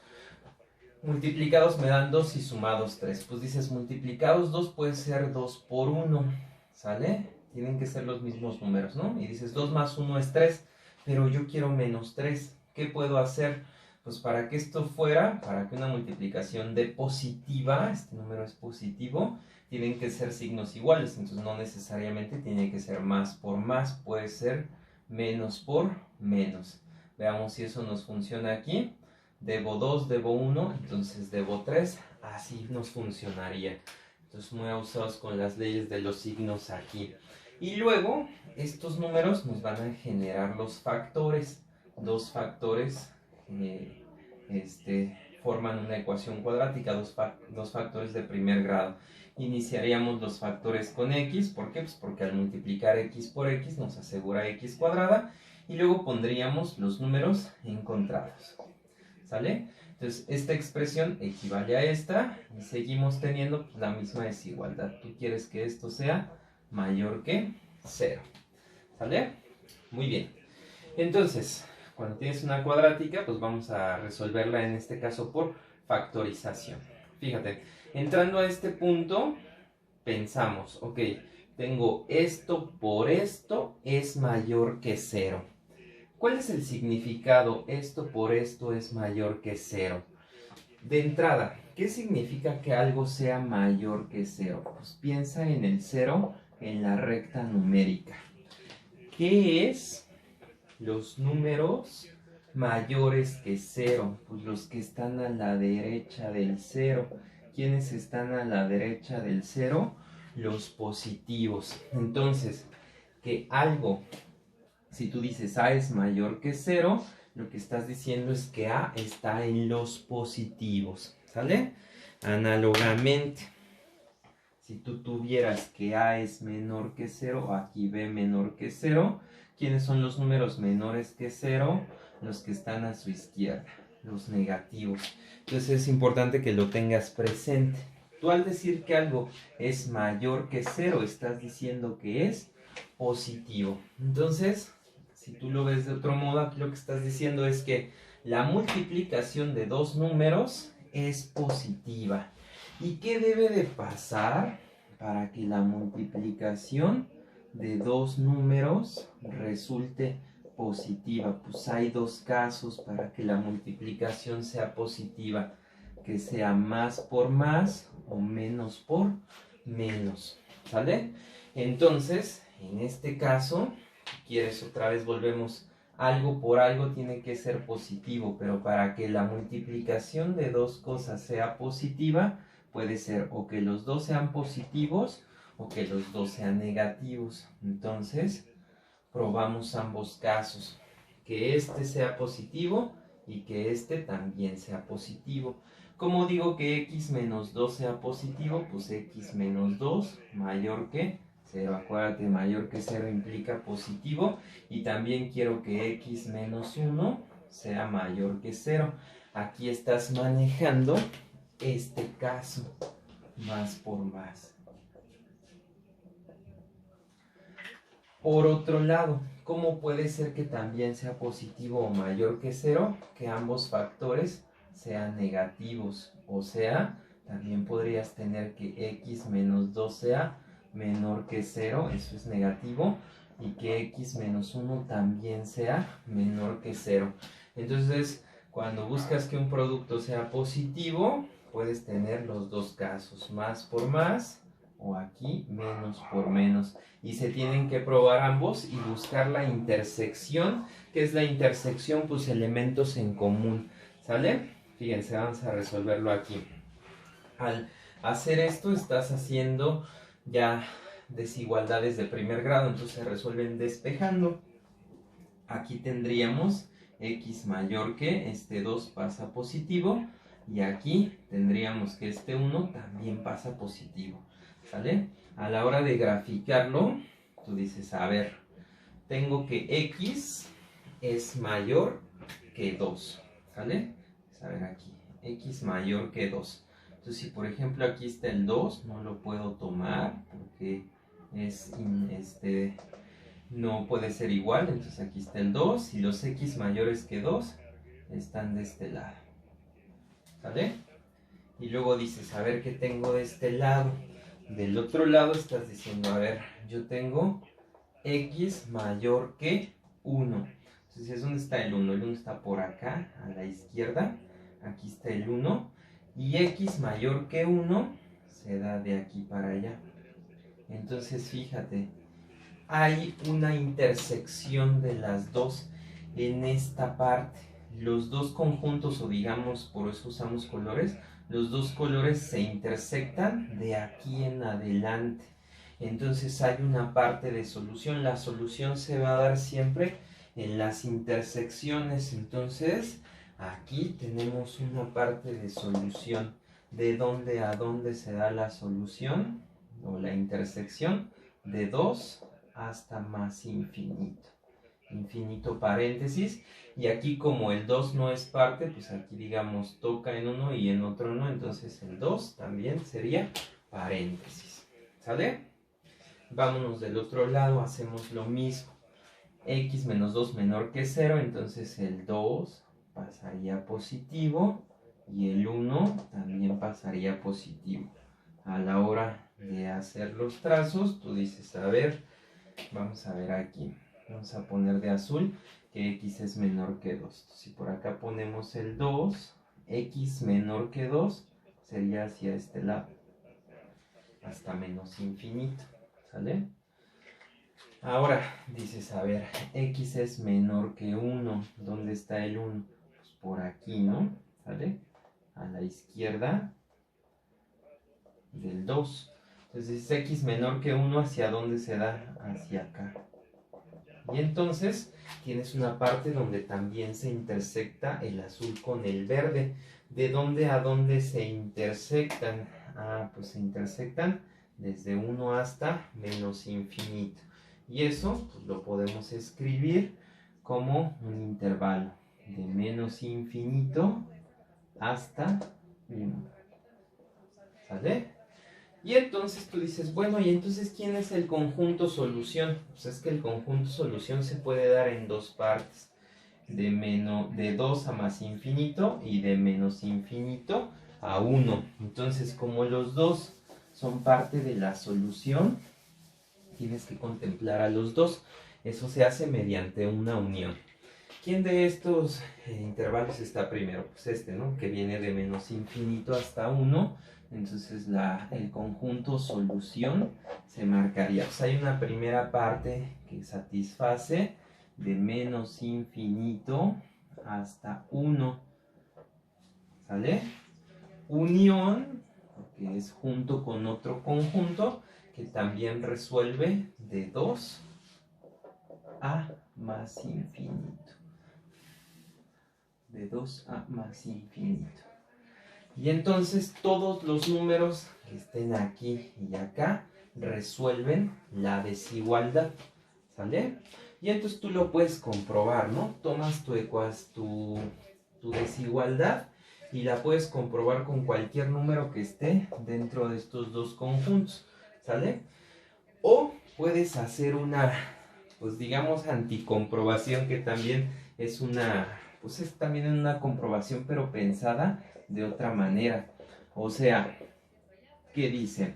multiplicados me dan 2 y sumados 3? Pues dices, multiplicados 2 puede ser 2 por 1, ¿sale? Tienen que ser los mismos números, ¿no? Y dices, 2 más 1 es 3, pero yo quiero menos 3. ¿Qué puedo hacer? Pues para que esto fuera, para que una multiplicación dé positiva, este número es positivo, tienen que ser signos iguales, entonces no necesariamente tiene que ser más por más, puede ser menos por menos. Veamos si eso nos funciona aquí. Debo 2, debo 1, entonces debo 3, así nos funcionaría. Entonces muy abusados con las leyes de los signos aquí. Y luego estos números nos van a generar los factores. Dos factores forman una ecuación cuadrática, dos factores de primer grado. Iniciaríamos los factores con x, ¿por qué? Pues porque al multiplicar x por x nos asegura x cuadrada, y luego pondríamos los números encontrados, ¿sale? Entonces esta expresión equivale a esta y seguimos teniendo pues, la misma desigualdad. Tú quieres que esto sea mayor que 0, ¿sale? Muy bien. Entonces, cuando tienes una cuadrática, pues vamos a resolverla en este caso por factorización. Fíjate, entrando a este punto, pensamos, ok, tengo esto por esto es mayor que 0. ¿Cuál es el significado? Esto por esto es mayor que 0. De entrada, ¿qué significa que algo sea mayor que 0? Pues piensa en el 0 en la recta numérica. ¿Qué es los números mayores que 0? Pues los que están a la derecha del 0. ¿Quiénes están a la derecha del 0? Los positivos. Entonces, que algo, si tú dices A es mayor que 0, lo que estás diciendo es que A está en los positivos, ¿sale? Análogamente, si tú tuvieras que A es menor que 0, aquí B menor que 0, ¿quiénes son los números menores que 0? Los que están a su izquierda, los negativos. Entonces es importante que lo tengas presente. Tú al decir que algo es mayor que 0, estás diciendo que es positivo. Entonces, si tú lo ves de otro modo, aquí lo que estás diciendo es que la multiplicación de dos números es positiva. ¿Y qué debe de pasar para que la multiplicación de dos números resulte positiva? Pues hay dos casos para que la multiplicación sea positiva, que sea más por más o menos por menos, ¿sale? Entonces, en este caso, quieres otra vez volvemos, algo por algo tiene que ser positivo, pero para que la multiplicación de dos cosas sea positiva, puede ser o que los dos sean positivos o que los dos sean negativos. Entonces, probamos ambos casos, que este sea positivo y que este también sea positivo. ¿Cómo digo que x menos 2 sea positivo? Pues x menos 2 mayor que 0. Acuérdate, mayor que 0 implica positivo. Y también quiero que x menos 1 sea mayor que 0. Aquí estás manejando este caso, más por más. Por otro lado, ¿cómo puede ser que también sea positivo o mayor que 0? Que ambos factores sean negativos. O sea, también podrías tener que x menos 2 sea menor que 0, eso es negativo, y que x menos 1 también sea menor que 0. Entonces, cuando buscas que un producto sea positivo, puedes tener los dos casos, más por más o aquí menos por menos. Y se tienen que probar ambos y buscar la intersección. ¿Qué es la intersección? Pues elementos en común, ¿sale? Fíjense, vamos a resolverlo aquí. Al hacer esto estás haciendo ya desigualdades de primer grado, entonces se resuelven despejando. Aquí tendríamos x mayor que este 2 pasa positivo y aquí tendríamos que este 1 también pasa positivo, ¿sale? A la hora de graficarlo, tú dices, a ver, tengo que x es mayor que 2, ¿sale? A ver aquí, x mayor que 2. Entonces, si por ejemplo aquí está el 2, no lo puedo tomar porque no puede ser igual. Entonces aquí está el 2 y los x mayores que 2 están de este lado, ¿sale? Y luego dices, a ver qué tengo de este lado. Del otro lado estás diciendo, a ver, yo tengo x mayor que 1. Entonces, ¿dónde está el 1? El 1 está por acá, a la izquierda. Aquí está el 1. Y x mayor que 1 se da de aquí para allá. Entonces, fíjate, hay una intersección de las dos en esta parte. Los dos conjuntos, o digamos, por eso usamos colores, los dos colores se intersectan de aquí en adelante. Entonces hay una parte de solución. La solución se va a dar siempre en las intersecciones. Entonces aquí tenemos una parte de solución. ¿De dónde a dónde se da la solución o la intersección? De 2 hasta más infinito. Infinito paréntesis. Y aquí como el 2 no es parte, pues aquí digamos toca en uno y en otro no. Entonces el 2 también sería paréntesis. ¿Sale? Vámonos del otro lado, hacemos lo mismo. X menos 2 menor que 0, entonces el 2 pasaría positivo y el 1 también pasaría positivo. A la hora de hacer los trazos, tú dices, a ver, vamos a ver aquí. Vamos a poner de azul que x es menor que 2. Si por acá ponemos el 2, x menor que 2 sería hacia este lado, hasta menos infinito. ¿Sale? Ahora dices, a ver, x es menor que 1. ¿Dónde está el 1? Pues por aquí, ¿no? ¿Sale? A la izquierda del 2. Entonces x menor que 1, ¿hacia dónde se da? Hacia acá. Y entonces tienes una parte donde también se intersecta el azul con el verde. ¿De dónde a dónde se intersectan? Ah, pues se intersectan desde 1 hasta menos infinito. Y eso pues, lo podemos escribir como un intervalo de menos infinito hasta 1. ¿Sale? Y entonces tú dices, bueno, ¿y entonces quién es el conjunto solución? Pues es que el conjunto solución se puede dar en dos partes. De 2 a más infinito y de menos infinito a 1. Entonces, como los dos son parte de la solución, tienes que contemplar a los dos. Eso se hace mediante una unión. ¿Quién de estos intervalos está primero? Pues este, ¿no? Que viene de menos infinito hasta 1. Entonces el conjunto solución se marcaría. Pues hay una primera parte que satisface de menos infinito hasta 1. ¿Sale? Unión, que es junto con otro conjunto, que también resuelve de 2 a más infinito. De 2 a más infinito. Y entonces todos los números que estén aquí y acá resuelven la desigualdad. ¿Sale? Y entonces tú lo puedes comprobar, ¿no? Tomas tu desigualdad y la puedes comprobar con cualquier número que esté dentro de estos dos conjuntos. ¿Sale? O puedes hacer una, pues digamos, anticomprobación, que también es pues es también una comprobación, pero pensada de otra manera. O sea, ¿qué dice?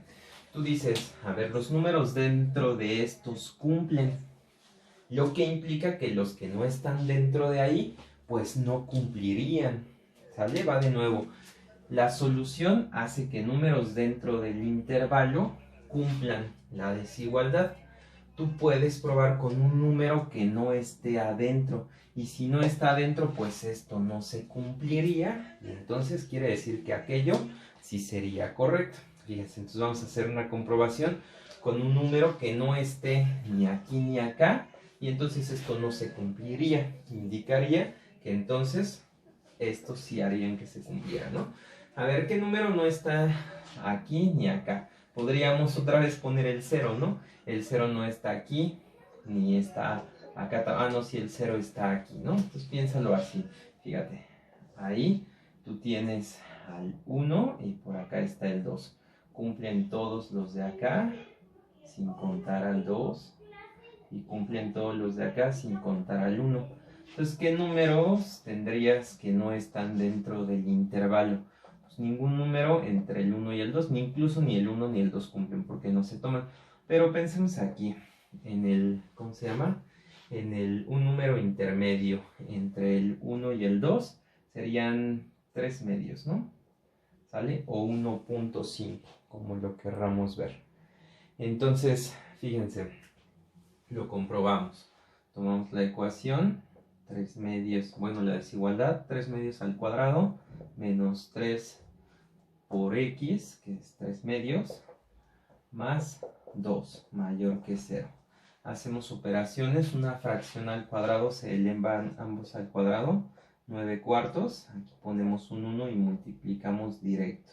Tú dices, a ver, los números dentro de estos cumplen, lo que implica que los que no están dentro de ahí, pues no cumplirían. ¿Sale? Va de nuevo. La solución hace que números dentro del intervalo cumplan la desigualdad. Tú puedes probar con un número que no esté adentro. Y si no está adentro, pues esto no se cumpliría. Y entonces quiere decir que aquello sí sería correcto. Fíjense, entonces vamos a hacer una comprobación con un número que no esté ni aquí ni acá. Y entonces esto no se cumpliría. Indicaría que entonces esto sí harían que se cumpliera, ¿no? A ver, ¿qué número no está aquí ni acá? Podríamos otra vez poner el 0, ¿no? El 0 no está aquí, ni está acá. Ah, no, si el 0 está aquí, ¿no? Entonces piénsalo así. Fíjate, ahí tú tienes al 1 y por acá está el 2. Cumplen todos los de acá, sin contar al 2. Y cumplen todos los de acá, sin contar al 1. Entonces, ¿qué números tendrías que no están dentro del intervalo? Pues ningún número entre el 1 y el 2, ni incluso ni el 1 ni el 2 cumplen porque no se toman. Pero pensemos aquí en el, ¿cómo se llama? Un número intermedio entre el 1 y el 2 serían 3 medios, ¿no? ¿Sale? O 1.5, como lo querramos ver. Entonces, fíjense, lo comprobamos. Tomamos la ecuación, 3 medios, bueno, la desigualdad, 3 medios al cuadrado, menos 3 por x, que es 3 medios, más 2, mayor que 0. Hacemos operaciones, una fracción al cuadrado se elevan ambos al cuadrado, 9 cuartos, aquí ponemos un 1 y multiplicamos directo.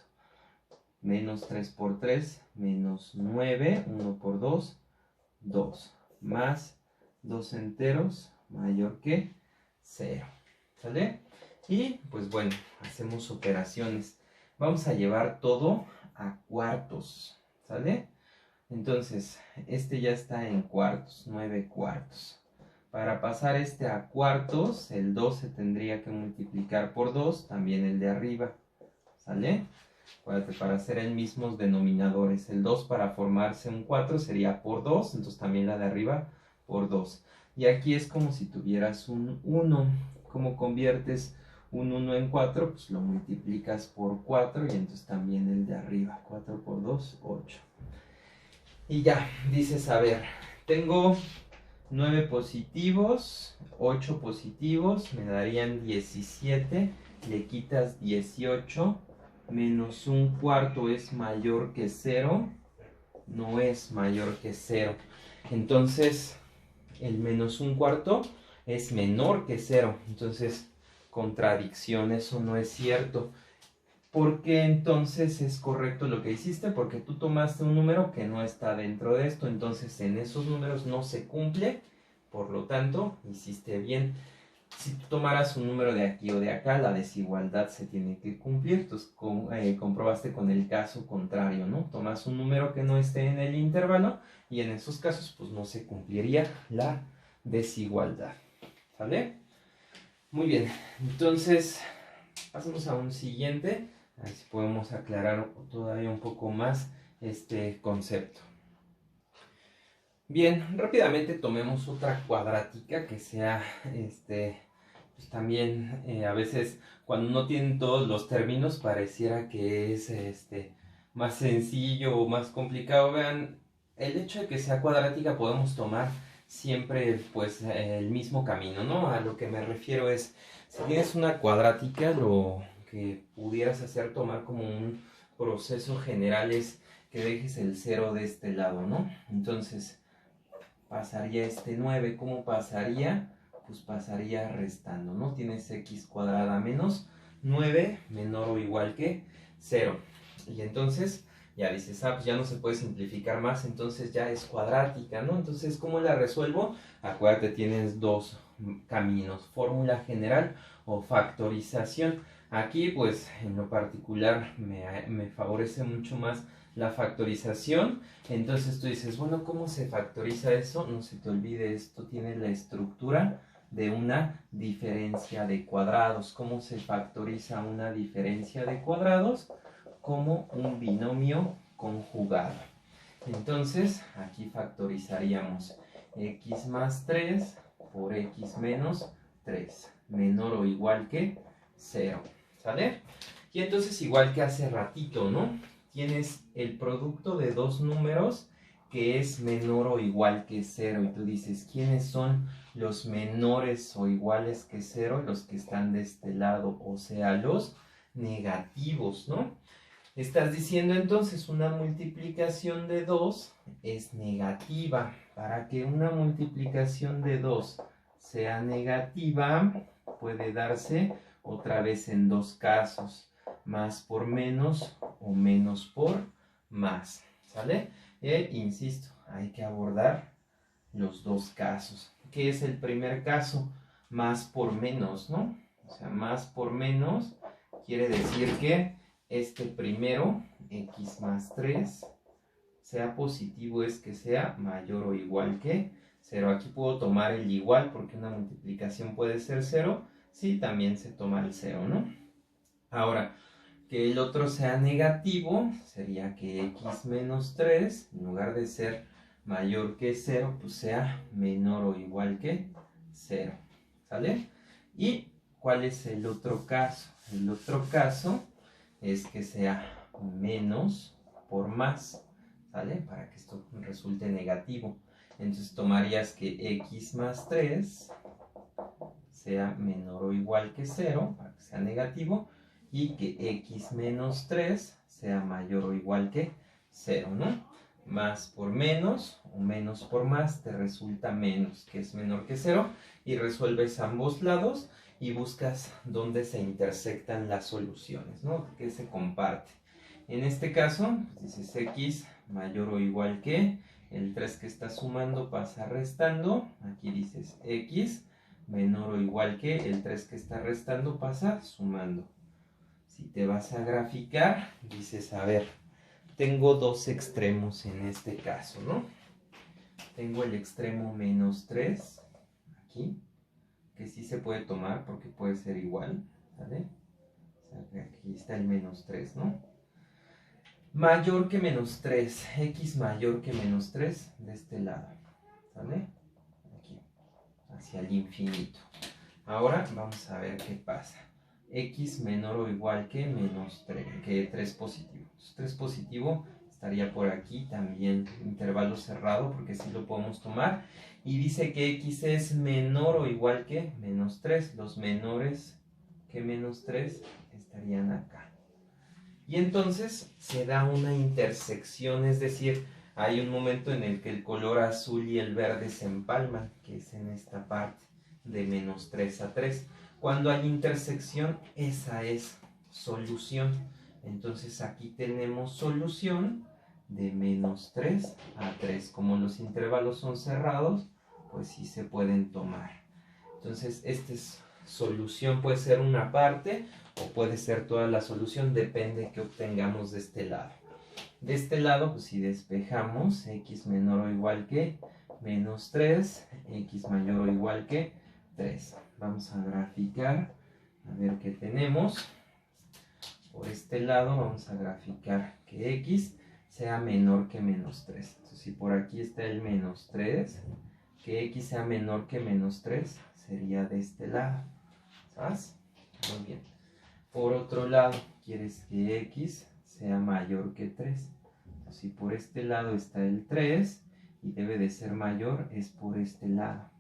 Menos 3 por 3, menos 9, 1 por 2, 2, más 2 enteros, mayor que 0, ¿sale? Y pues bueno, hacemos operaciones. Vamos a llevar todo a cuartos, ¿sale? Entonces, este ya está en cuartos, 9 cuartos. Para pasar este a cuartos, el 2 se tendría que multiplicar por 2, también el de arriba, ¿sale? Acuérdate, para hacer el mismos denominadores, el 2 para formarse un 4 sería por 2, entonces también la de arriba por 2. Y aquí es como si tuvieras un 1. ¿Cómo conviertes un 1 en 4? Pues lo multiplicas por 4 y entonces también el de arriba. 4 por 2, 8. Y ya, dices, a ver, tengo 9 positivos, 8 positivos, me darían 17, le quitas 18, menos un cuarto es mayor que 0, no es mayor que 0. Entonces, el menos un cuarto es menor que 0. Entonces, contradicción, eso no es cierto. ¿Por qué entonces es correcto lo que hiciste? Porque tú tomaste un número que no está dentro de esto, entonces en esos números no se cumple, por lo tanto, hiciste bien. Si tú tomaras un número de aquí o de acá, la desigualdad se tiene que cumplir, entonces comprobaste con el caso contrario, ¿no? Tomas un número que no esté en el intervalo y en esos casos pues no se cumpliría la desigualdad, ¿sale? Muy bien, entonces pasamos a un siguiente. A ver si podemos aclarar todavía un poco más este concepto. Bien, rápidamente tomemos otra cuadrática que sea, pues también a veces cuando no tienen todos los términos pareciera que es más sencillo o más complicado. Vean, el hecho de que sea cuadrática podemos tomar siempre pues el mismo camino, ¿no? A lo que me refiero es, si tienes una cuadrática, lo que pudieras hacer tomar como un proceso general es que dejes el 0 de este lado, ¿no? Entonces pasaría este 9, ¿cómo pasaría? Pues pasaría restando, ¿no? Tienes x cuadrada menos 9 menor o igual que 0. Y entonces ya dices, ah, pues ya no se puede simplificar más, entonces ya es cuadrática, ¿no? Entonces, ¿cómo la resuelvo? Acuérdate, tienes dos caminos, fórmula general o factorización. Aquí, pues, en lo particular me favorece mucho más la factorización. Entonces tú dices, bueno, ¿cómo se factoriza eso? No se te olvide, esto tiene la estructura de una diferencia de cuadrados. ¿Cómo se factoriza una diferencia de cuadrados? Como un binomio conjugado. Entonces, aquí factorizaríamos x más 3 por x menos 3, menor o igual que 0, ¿sale? Y entonces, igual que hace ratito, ¿no? Tienes el producto de dos números que es menor o igual que 0. Y tú dices, ¿quiénes son los menores o iguales que 0? Los que están de este lado, o sea, los negativos, ¿no? Estás diciendo entonces una multiplicación de 2 es negativa. Para que una multiplicación de 2 sea negativa, puede darse otra vez en dos casos. Más por menos o menos por más. ¿Sale? Insisto, hay que abordar los dos casos. ¿Qué es el primer caso? Más por menos, ¿no? O sea, más por menos quiere decir que este primero, x más 3, sea positivo es que sea mayor o igual que 0. Aquí puedo tomar el igual porque una multiplicación puede ser 0. Sí, también se toma el 0, ¿no? Ahora, que el otro sea negativo, sería que x menos 3, en lugar de ser mayor que 0, pues sea menor o igual que 0. ¿Sale? ¿Y cuál es el otro caso? El otro caso es que sea menos por más, ¿sale? Para que esto resulte negativo. Entonces tomarías que x más 3 sea menor o igual que 0, para que sea negativo, y que x menos 3 sea mayor o igual que 0, ¿no? Más por menos o menos por más te resulta menos, que es menor que 0, y resuelves ambos lados y buscas dónde se intersectan las soluciones, ¿no? Que se comparte. En este caso, pues dices x mayor o igual que, el 3 que está sumando pasa restando, aquí dices x menor o igual que, el 3 que está restando pasa sumando. Si te vas a graficar, dices, a ver, tengo dos extremos en este caso, ¿no? Tengo el extremo menos 3, aquí, que sí se puede tomar porque puede ser igual, ¿vale? O sea, aquí está el menos 3, ¿no? Mayor que menos 3, x mayor que menos 3 de este lado, ¿vale? Aquí, hacia el infinito. Ahora vamos a ver qué pasa. X menor o igual que menos 3, que 3 positivo. 3 positivo estaría por aquí también, intervalo cerrado, porque así lo podemos tomar. Y dice que x es menor o igual que menos 3. Los menores que menos 3 estarían acá. Y entonces se da una intersección, es decir, hay un momento en el que el color azul y el verde se empalman, que es en esta parte de menos 3 a 3. Cuando hay intersección, esa es solución. Entonces aquí tenemos solución de menos 3 a 3. Como los intervalos son cerrados, pues sí se pueden tomar. Entonces esta es solución, puede ser una parte o puede ser toda la solución, depende de qué obtengamos de este lado. De este lado, pues si despejamos x menor o igual que menos 3, x mayor o igual que 3. Vamos a graficar, a ver qué tenemos. Por este lado vamos a graficar que x sea menor que menos 3. Entonces si por aquí está el menos 3, que x sea menor que menos 3 sería de este lado. ¿Sabes? Muy bien. Por otro lado, quieres que x sea mayor que 3. Entonces, si por este lado está el 3 y debe de ser mayor, es por este lado.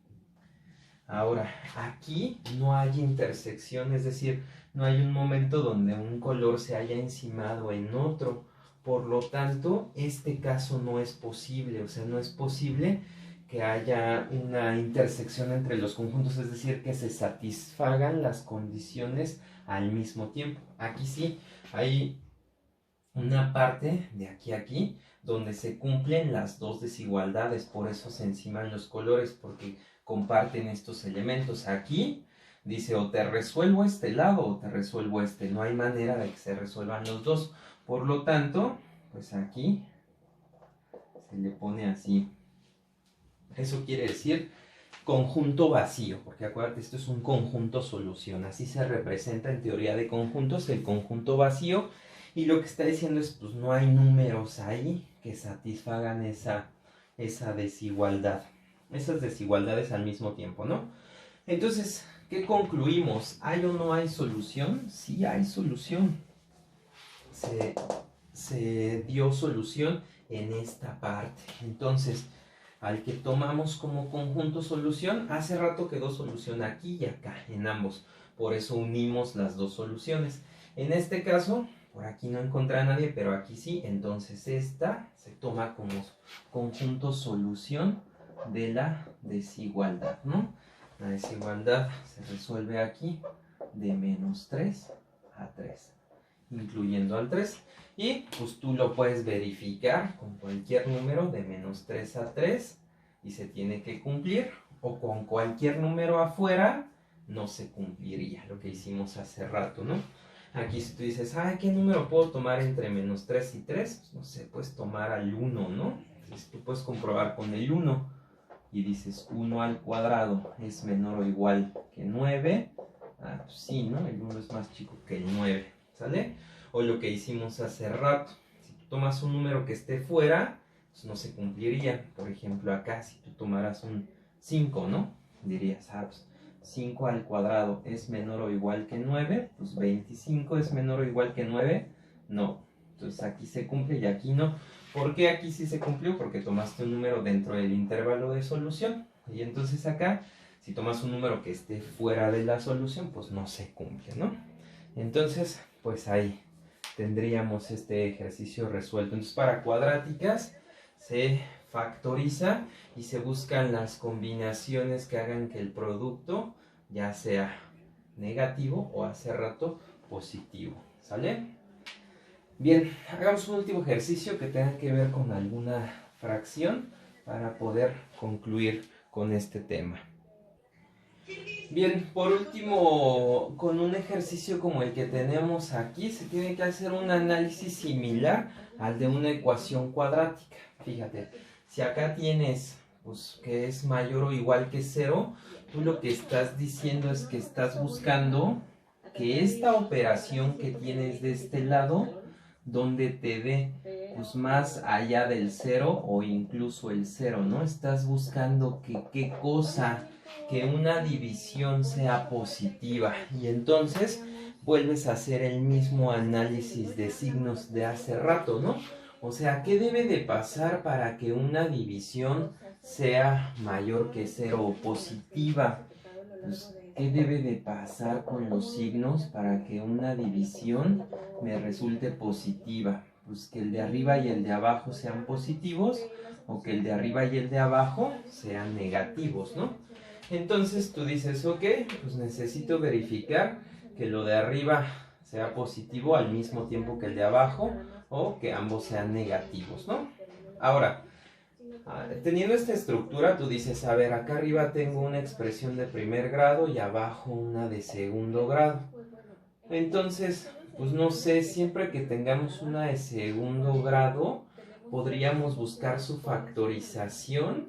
Ahora, aquí no hay intersección, es decir, no hay un momento donde un color se haya encimado en otro. Por lo tanto, este caso no es posible, o sea, no es posible que haya una intersección entre los conjuntos, es decir, que se satisfagan las condiciones al mismo tiempo. Aquí sí, hay una parte de aquí a aquí donde se cumplen las dos desigualdades, por eso se enciman los colores, porque comparten estos elementos. Aquí dice o te resuelvo este lado o te resuelvo este, no hay manera de que se resuelvan los dos, por lo tanto, pues aquí se le pone así. Eso quiere decir conjunto vacío, porque acuérdate, esto es un conjunto solución, así se representa en teoría de conjuntos el conjunto vacío, y lo que está diciendo es, pues no hay números ahí que satisfagan esa desigualdad, esas desigualdades al mismo tiempo, ¿no? Entonces, ¿qué concluimos? ¿Hay o no hay solución? Sí hay solución. Se dio solución en esta parte. Entonces, al que tomamos como conjunto solución, hace rato quedó solución aquí y acá, en ambos. Por eso unimos las dos soluciones. En este caso, por aquí no encontré a nadie, pero aquí sí. Entonces esta se toma como conjunto solución de la desigualdad, ¿no? La desigualdad se resuelve aquí de menos 3 a 3, incluyendo al 3. Y pues tú lo puedes verificar con cualquier número de menos 3 a 3 y se tiene que cumplir, o con cualquier número afuera no se cumpliría, lo que hicimos hace rato, ¿no? Aquí si tú dices, ¿qué número puedo tomar entre menos 3 y 3? Pues no sé, puedes tomar al 1, ¿no? Entonces tú puedes comprobar con el 1 y dices 1 al cuadrado es menor o igual que 9. Pues sí, ¿no? El 1 es más chico que el 9, ¿sale? O lo que hicimos hace rato, si tú tomas un número que esté fuera, pues no se cumpliría. Por ejemplo, acá si tú tomaras un 5, ¿no? Dirías, pues 5 al cuadrado es menor o igual que 9, pues 25 es menor o igual que 9, no. Entonces aquí se cumple y aquí no. ¿Por qué aquí sí se cumplió? Porque tomaste un número dentro del intervalo de solución. Y entonces acá, si tomas un número que esté fuera de la solución, pues no se cumple, ¿no? Entonces, pues ahí tendríamos este ejercicio resuelto. Entonces, para cuadráticas se factoriza y se buscan las combinaciones que hagan que el producto ya sea negativo o hace rato positivo, ¿sale? Bien, hagamos un último ejercicio que tenga que ver con alguna fracción para poder concluir con este tema. Bien, por último, con un ejercicio como el que tenemos aquí, se tiene que hacer un análisis similar al de una ecuación cuadrática. Fíjate, si acá tienes pues, que es mayor o igual que 0, tú lo que estás diciendo es que estás buscando que esta operación que tienes de este lado, donde te dé pues, más allá del 0 o incluso el 0, ¿no? Estás buscando que qué cosa, que una división sea positiva, y entonces vuelves a hacer el mismo análisis de signos de hace rato, ¿no? O sea, ¿qué debe de pasar para que una división sea mayor que 0 o positiva? Pues, ¿qué debe de pasar con los signos para que una división me resulte positiva? Pues que el de arriba y el de abajo sean positivos, o que el de arriba y el de abajo sean negativos, ¿no? Entonces tú dices, ok, pues necesito verificar que lo de arriba sea positivo al mismo tiempo que el de abajo, o que ambos sean negativos, ¿no? Ahora, teniendo esta estructura, tú dices, a ver, acá arriba tengo una expresión de primer grado y abajo una de segundo grado. Entonces, pues no sé, siempre que tengamos una de segundo grado, podríamos buscar su factorización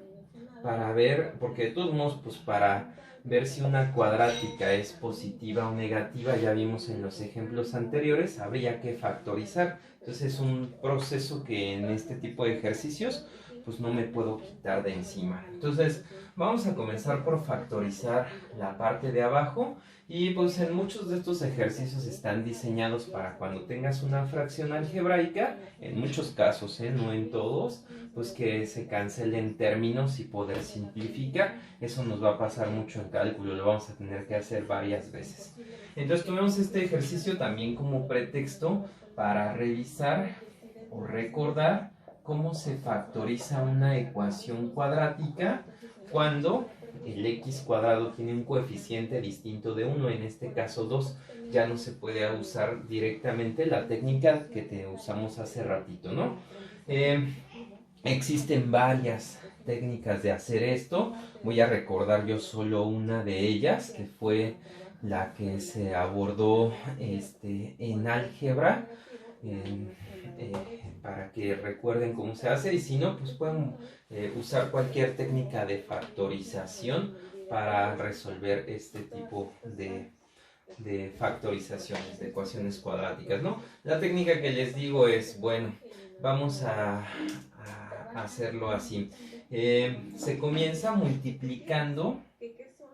para ver, porque de todos modos, pues para ver si una cuadrática es positiva o negativa, ya vimos en los ejemplos anteriores, habría que factorizar. Entonces es un proceso que en este tipo de ejercicios pues no me puedo quitar de encima. Entonces vamos a comenzar por factorizar la parte de abajo, y pues en muchos de estos ejercicios están diseñados para cuando tengas una fracción algebraica, en muchos casos, no en todos, pues que se cancelen términos y poder simplificar. Eso nos va a pasar mucho en cálculo, lo vamos a tener que hacer varias veces. Entonces tomemos este ejercicio también como pretexto para revisar o recordar cómo se factoriza una ecuación cuadrática cuando el x cuadrado tiene un coeficiente distinto de 1, en este caso 2. Ya no se puede usar directamente la técnica que te usamos hace ratito, ¿no? Existen varias técnicas de hacer esto. Voy a recordar yo solo una de ellas, que fue la que se abordó en álgebra, para que recuerden cómo se hace, y si no, pues pueden usar cualquier técnica de factorización para resolver este tipo de factorizaciones, de ecuaciones cuadráticas, ¿no? La técnica que les digo es, bueno, vamos a hacerlo así. Se comienza multiplicando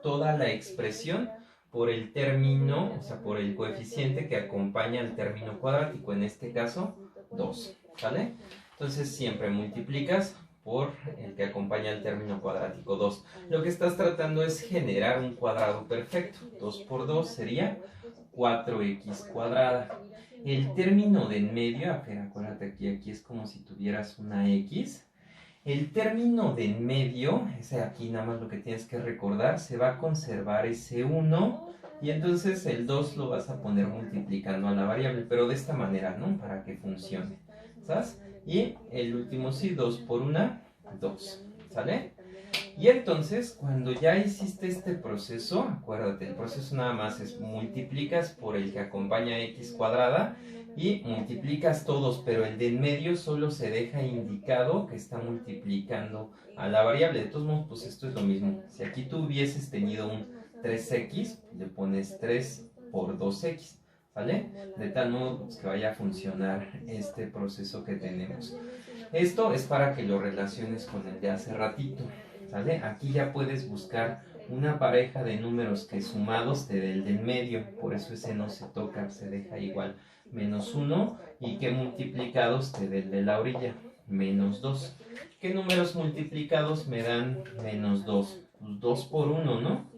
toda la expresión por el término, o sea, por el coeficiente que acompaña al término cuadrático, en este caso 2, ¿sale? Entonces siempre multiplicas por el que acompaña al término cuadrático 2. Lo que estás tratando es generar un cuadrado perfecto. 2 por 2 sería 4x cuadrada. El término de en medio, acuérdate aquí es como si tuvieras una X. El término de en medio, ese aquí nada más lo que tienes que recordar, se va a conservar ese 1 y entonces el 2 lo vas a poner multiplicando a la variable, pero de esta manera, ¿no? Para que funcione, ¿sabes? Y el último sí, 2 por 1, 2, ¿sale? Y entonces, cuando ya hiciste este proceso, acuérdate, el proceso nada más es multiplicas por el que acompaña x cuadrada y multiplicas todos, pero el de en medio solo se deja indicado que está multiplicando a la variable. De todos modos, pues esto es lo mismo. Si aquí tú hubieses tenido un 3x, le pones 3 por 2x, ¿vale? De tal modo pues, que vaya a funcionar este proceso que tenemos. Esto es para que lo relaciones con el de hace ratito, ¿sale? Aquí ya puedes buscar una pareja de números que sumados te dé el del medio, por eso ese no se toca, se deja igual, menos 1, y que multiplicados te dé el de la orilla, menos 2. ¿Qué números multiplicados me dan menos 2? Pues 2 por 1, ¿no?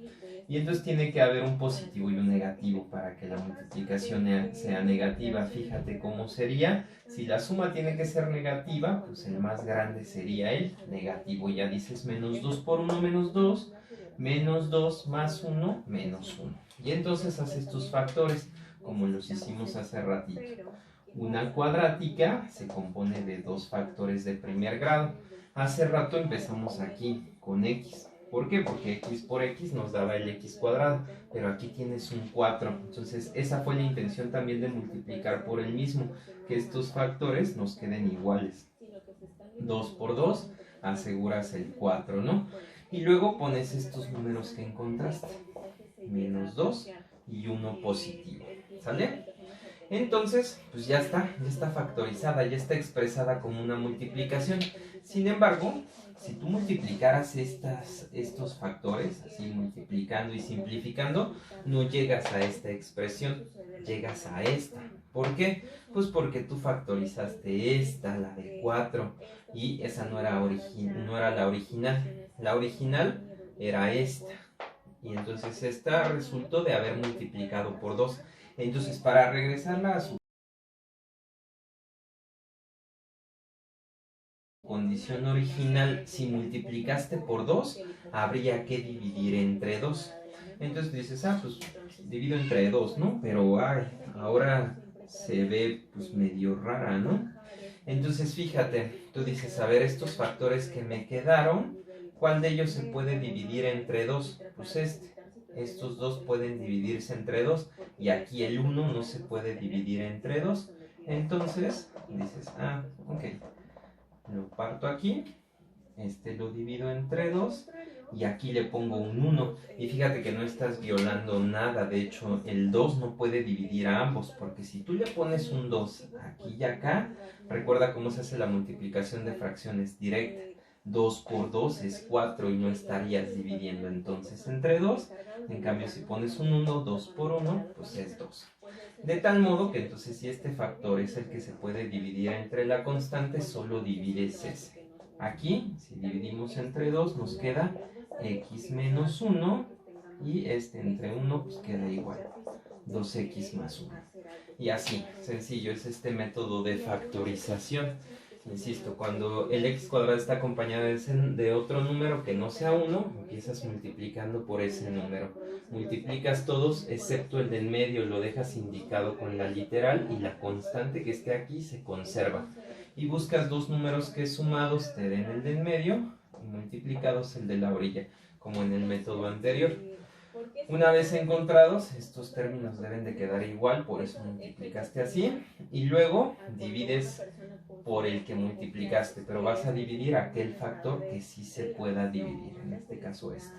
Y entonces tiene que haber un positivo y un negativo para que la multiplicación sea negativa. Fíjate cómo sería. Si la suma tiene que ser negativa, pues el más grande sería el negativo. Ya dices menos 2 por 1 menos 2, menos 2 más 1 menos 1. Y entonces haces tus factores como los hicimos hace ratito. Una cuadrática se compone de dos factores de primer grado. Hace rato empezamos aquí con x. ¿Por qué? Porque x por x nos daba el x cuadrado, pero aquí tienes un 4. Entonces esa fue la intención también de multiplicar por el mismo, que estos factores nos queden iguales. 2 por 2 aseguras el 4, ¿no? Y luego pones estos números que encontraste, menos 2 y 1 positivo, ¿sale? Entonces, pues ya está factorizada, ya está expresada como una multiplicación. Sin embargo, si tú multiplicaras estos factores, así multiplicando y simplificando, no llegas a esta expresión, llegas a esta. ¿Por qué? Pues porque tú factorizaste esta, la de 4, y esa no era la original. La original era esta, y entonces esta resultó de haber multiplicado por 2. Entonces, para regresarla a su condición original, si multiplicaste por 2, habría que dividir entre 2. Entonces dices, pues divido entre 2, ¿no? Pero ahora se ve pues medio rara, ¿no? Entonces fíjate, tú dices, a ver, estos factores que me quedaron, ¿cuál de ellos se puede dividir entre 2? Pues este. Estos dos pueden dividirse entre 2 y aquí el 1 no se puede dividir entre 2. Entonces dices, ok, lo parto aquí, lo divido entre 2 y aquí le pongo un 1. Y fíjate que no estás violando nada, de hecho el 2 no puede dividir a ambos, porque si tú le pones un 2 aquí y acá, recuerda cómo se hace la multiplicación de fracciones directa. 2 por 2 es 4 y no estarías dividiendo entonces entre 2. En cambio, si pones un 1, 2 por 1, pues es 2. De tal modo que entonces si este factor es el que se puede dividir entre la constante, solo divides ese. Aquí, si dividimos entre 2, nos queda x menos 1 y entre 1 pues queda igual, 2x más 1. Y así, sencillo, es este método de factorización. Insisto, cuando el x cuadrado está acompañado de otro número que no sea 1, empiezas multiplicando por ese número. Multiplicas todos excepto el del medio, lo dejas indicado con la literal y la constante que esté aquí se conserva. Y buscas dos números que sumados te den el del medio y multiplicados el de la orilla, como en el método anterior. Una vez encontrados, estos términos deben de quedar igual, por eso multiplicaste así. Y luego divides por el que multiplicaste, pero vas a dividir aquel factor que sí se pueda dividir, en este caso este.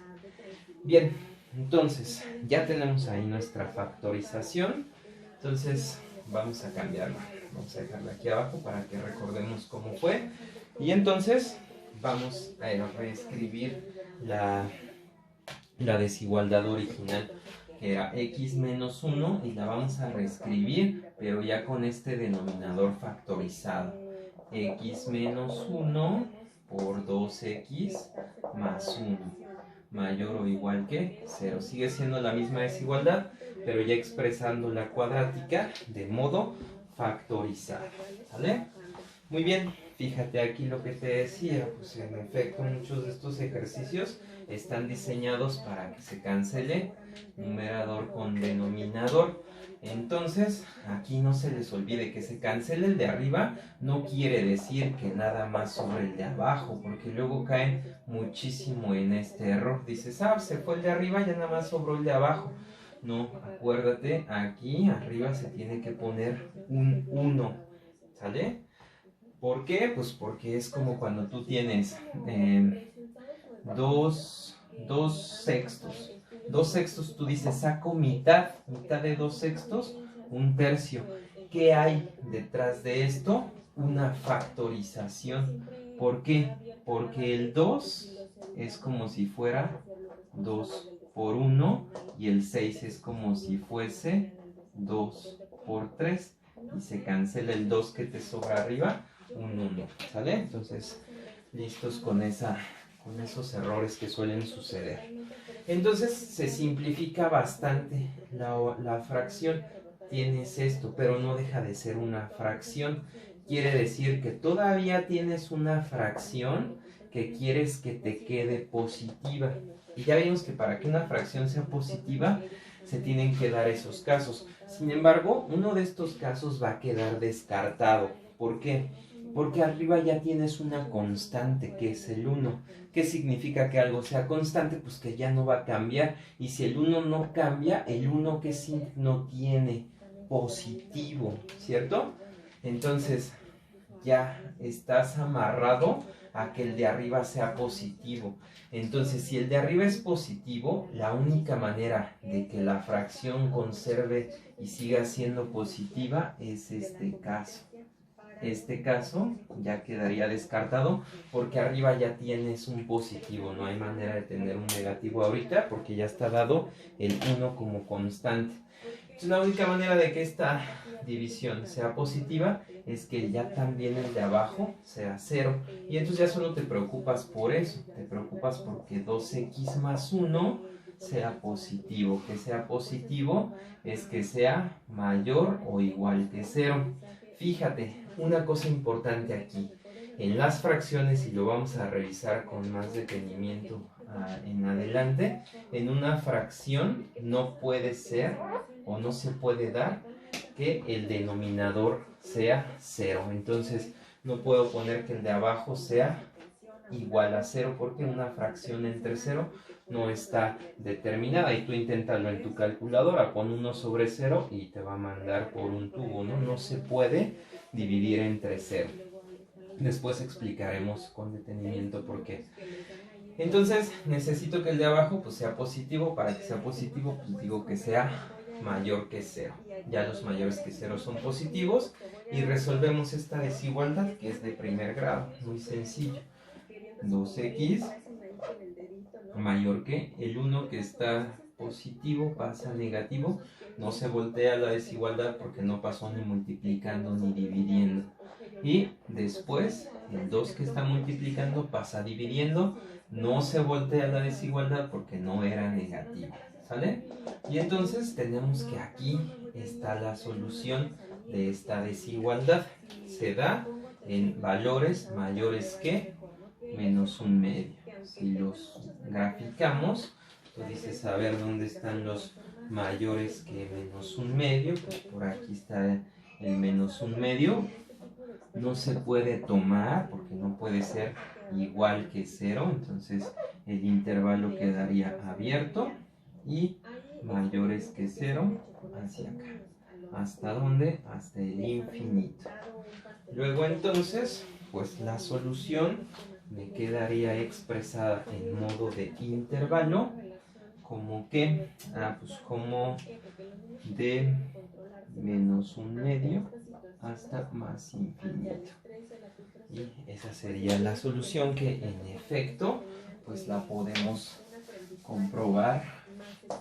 Bien, entonces ya tenemos ahí nuestra factorización. Entonces vamos a cambiarla. Vamos a dejarla aquí abajo para que recordemos cómo fue. Y entonces vamos a reescribir la desigualdad original, que era x menos 1, y la vamos a reescribir, pero ya con este denominador factorizado. X menos 1 por 2x más 1, mayor o igual que 0. Sigue siendo la misma desigualdad, pero ya expresando la cuadrática de modo factorizar, ¿vale? Muy bien, fíjate aquí lo que te decía, pues en efecto muchos de estos ejercicios están diseñados para que se cancele numerador con denominador. Entonces, aquí no se les olvide que se cancele el de arriba, no quiere decir que nada más sobre el de abajo, porque luego caen muchísimo en este error. Dices, ah, se fue el de arriba, ya nada más sobró el de abajo. No, acuérdate, aquí arriba se tiene que poner un 1, ¿sale? ¿Por qué? Pues porque es como cuando tú tienes dos sextos. 2/6 tú dices, saco mitad de 2/6, un tercio. ¿Qué hay detrás de esto? Una factorización. ¿Por qué? Porque el 2 es como si fuera 2 por 1 y el 6 es como si fuese 2 por 3 y se cancela el 2 que te sobra arriba, un 1, ¿sale? Entonces, listos con esos errores que suelen suceder. Entonces se simplifica bastante la fracción. Tienes esto, pero no deja de ser una fracción. Quiere decir que todavía tienes una fracción que quieres que te quede positiva. Y ya vimos que para que una fracción sea positiva, se tienen que dar esos casos. Sin embargo, uno de estos casos va a quedar descartado. ¿Por qué? Porque arriba ya tienes una constante, que es el 1. ¿Qué significa que algo sea constante? Pues que ya no va a cambiar. Y si el 1 no cambia, el 1 ¿qué signo tiene? Positivo, ¿cierto? Entonces, ya estás amarrado a que el de arriba sea positivo. Entonces, si el de arriba es positivo, la única manera de que la fracción conserve y siga siendo positiva es este caso. Este caso ya quedaría descartado porque arriba ya tienes un positivo, no hay manera de tener un negativo ahorita porque ya está dado el 1 como constante. Entonces la única manera de que esta división sea positiva es que ya también el de abajo sea 0 y entonces ya solo te preocupas por eso, te preocupas porque 2x más 1 sea positivo. Que sea positivo es que sea mayor o igual que 0. Fíjate, una cosa importante aquí, en las fracciones, y lo vamos a revisar con más detenimiento en adelante, en una fracción no puede ser o no se puede dar que el denominador sea 0. Entonces no puedo poner que el de abajo sea igual a 0 porque una fracción entre 0 no está determinada. Y tú inténtalo en tu calculadora, pon 1 sobre 0 y te va a mandar por un tubo, ¿no? No se puede dividir entre 0. Después explicaremos con detenimiento por qué. Entonces necesito que el de abajo pues sea positivo. Para que sea positivo pues digo que sea mayor que 0. Ya los mayores que 0 son positivos y resolvemos esta desigualdad que es de primer grado. Muy sencillo. 2x mayor que el 1 que está positivo pasa a negativo. No se voltea la desigualdad porque no pasó ni multiplicando ni dividiendo. Y después el 2 que está multiplicando pasa dividiendo. No se voltea la desigualdad porque no era negativo. ¿Sale? Y entonces tenemos que aquí está la solución de esta desigualdad. Se da en valores mayores que menos un medio. Si los graficamos, tú dices, a ver dónde están los mayores que menos un medio. Pues por aquí está el menos un medio. No se puede tomar porque no puede ser igual que 0. Entonces el intervalo quedaría abierto y mayores que 0 hacia acá. ¿Hasta dónde? Hasta el infinito. Luego entonces, pues la solución me quedaría expresada en modo de intervalo, como que, pues como de menos un medio hasta más infinito. Y esa sería la solución que en efecto, pues la podemos comprobar.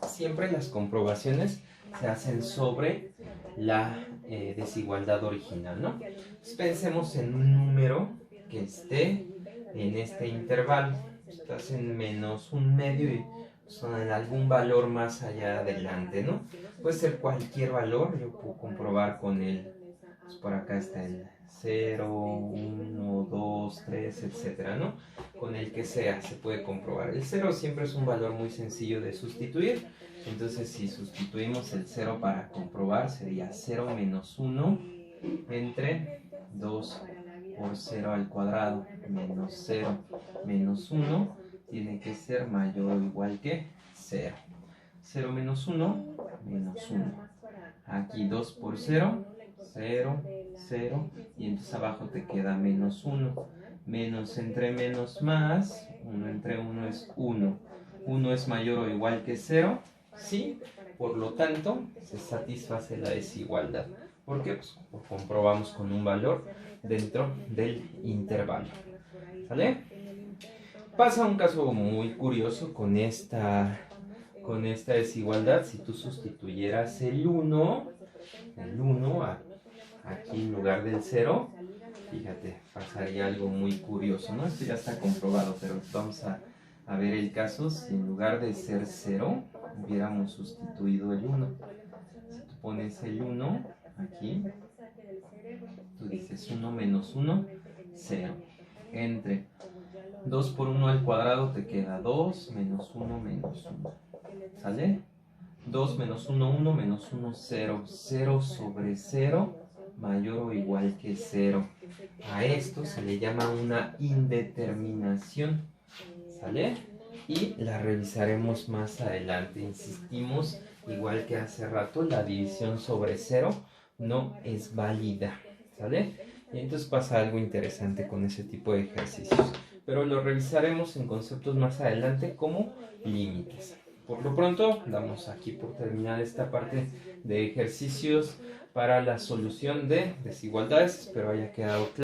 Siempre las comprobaciones se hacen sobre la desigualdad original, ¿no? Entonces, pensemos en un número que esté en este intervalo. Estás en menos un medio y son en algún valor más allá adelante, ¿no? Puede ser cualquier valor, yo puedo comprobar con el Pues por acá está el 0, 1, 2, 3, etcétera, ¿no? Con el que sea se puede comprobar. El 0 siempre es un valor muy sencillo de sustituir. Entonces, si sustituimos el 0 para comprobar, sería 0 menos 1 entre 2 por 0 al cuadrado menos 0 menos 1 tiene que ser mayor o igual que 0. 0 menos 1, menos 1. Aquí 2 por 0, 0, 0. Y entonces abajo te queda menos 1. Menos entre menos más, 1 entre 1 es 1. 1 es mayor o igual que 0, sí. Por lo tanto, se satisface la desigualdad. ¿Por qué? Pues comprobamos con un valor dentro del intervalo. ¿Sale? Pasa un caso muy curioso con esta desigualdad. Si tú sustituyeras el 1 aquí en lugar del 0, fíjate, pasaría algo muy curioso, ¿no? Esto ya está comprobado, pero vamos a ver el caso si en lugar de ser 0 hubiéramos sustituido el 1. Si tú pones el 1 aquí, tú dices 1 menos 1, 0. Entre 2 por 1 al cuadrado te queda 2, menos 1, menos 1. ¿Sale? 2 menos 1, 1, menos 1, 0. 0 sobre 0, mayor o igual que 0. A esto se le llama una indeterminación. ¿Sale? Y la revisaremos más adelante. Insistimos, igual que hace rato, la división sobre 0 no es válida. ¿Sale? Y entonces pasa algo interesante con ese tipo de ejercicios. Pero lo revisaremos en conceptos más adelante como límites. Por lo pronto, damos aquí por terminada esta parte de ejercicios para la solución de desigualdades. Espero haya quedado claro.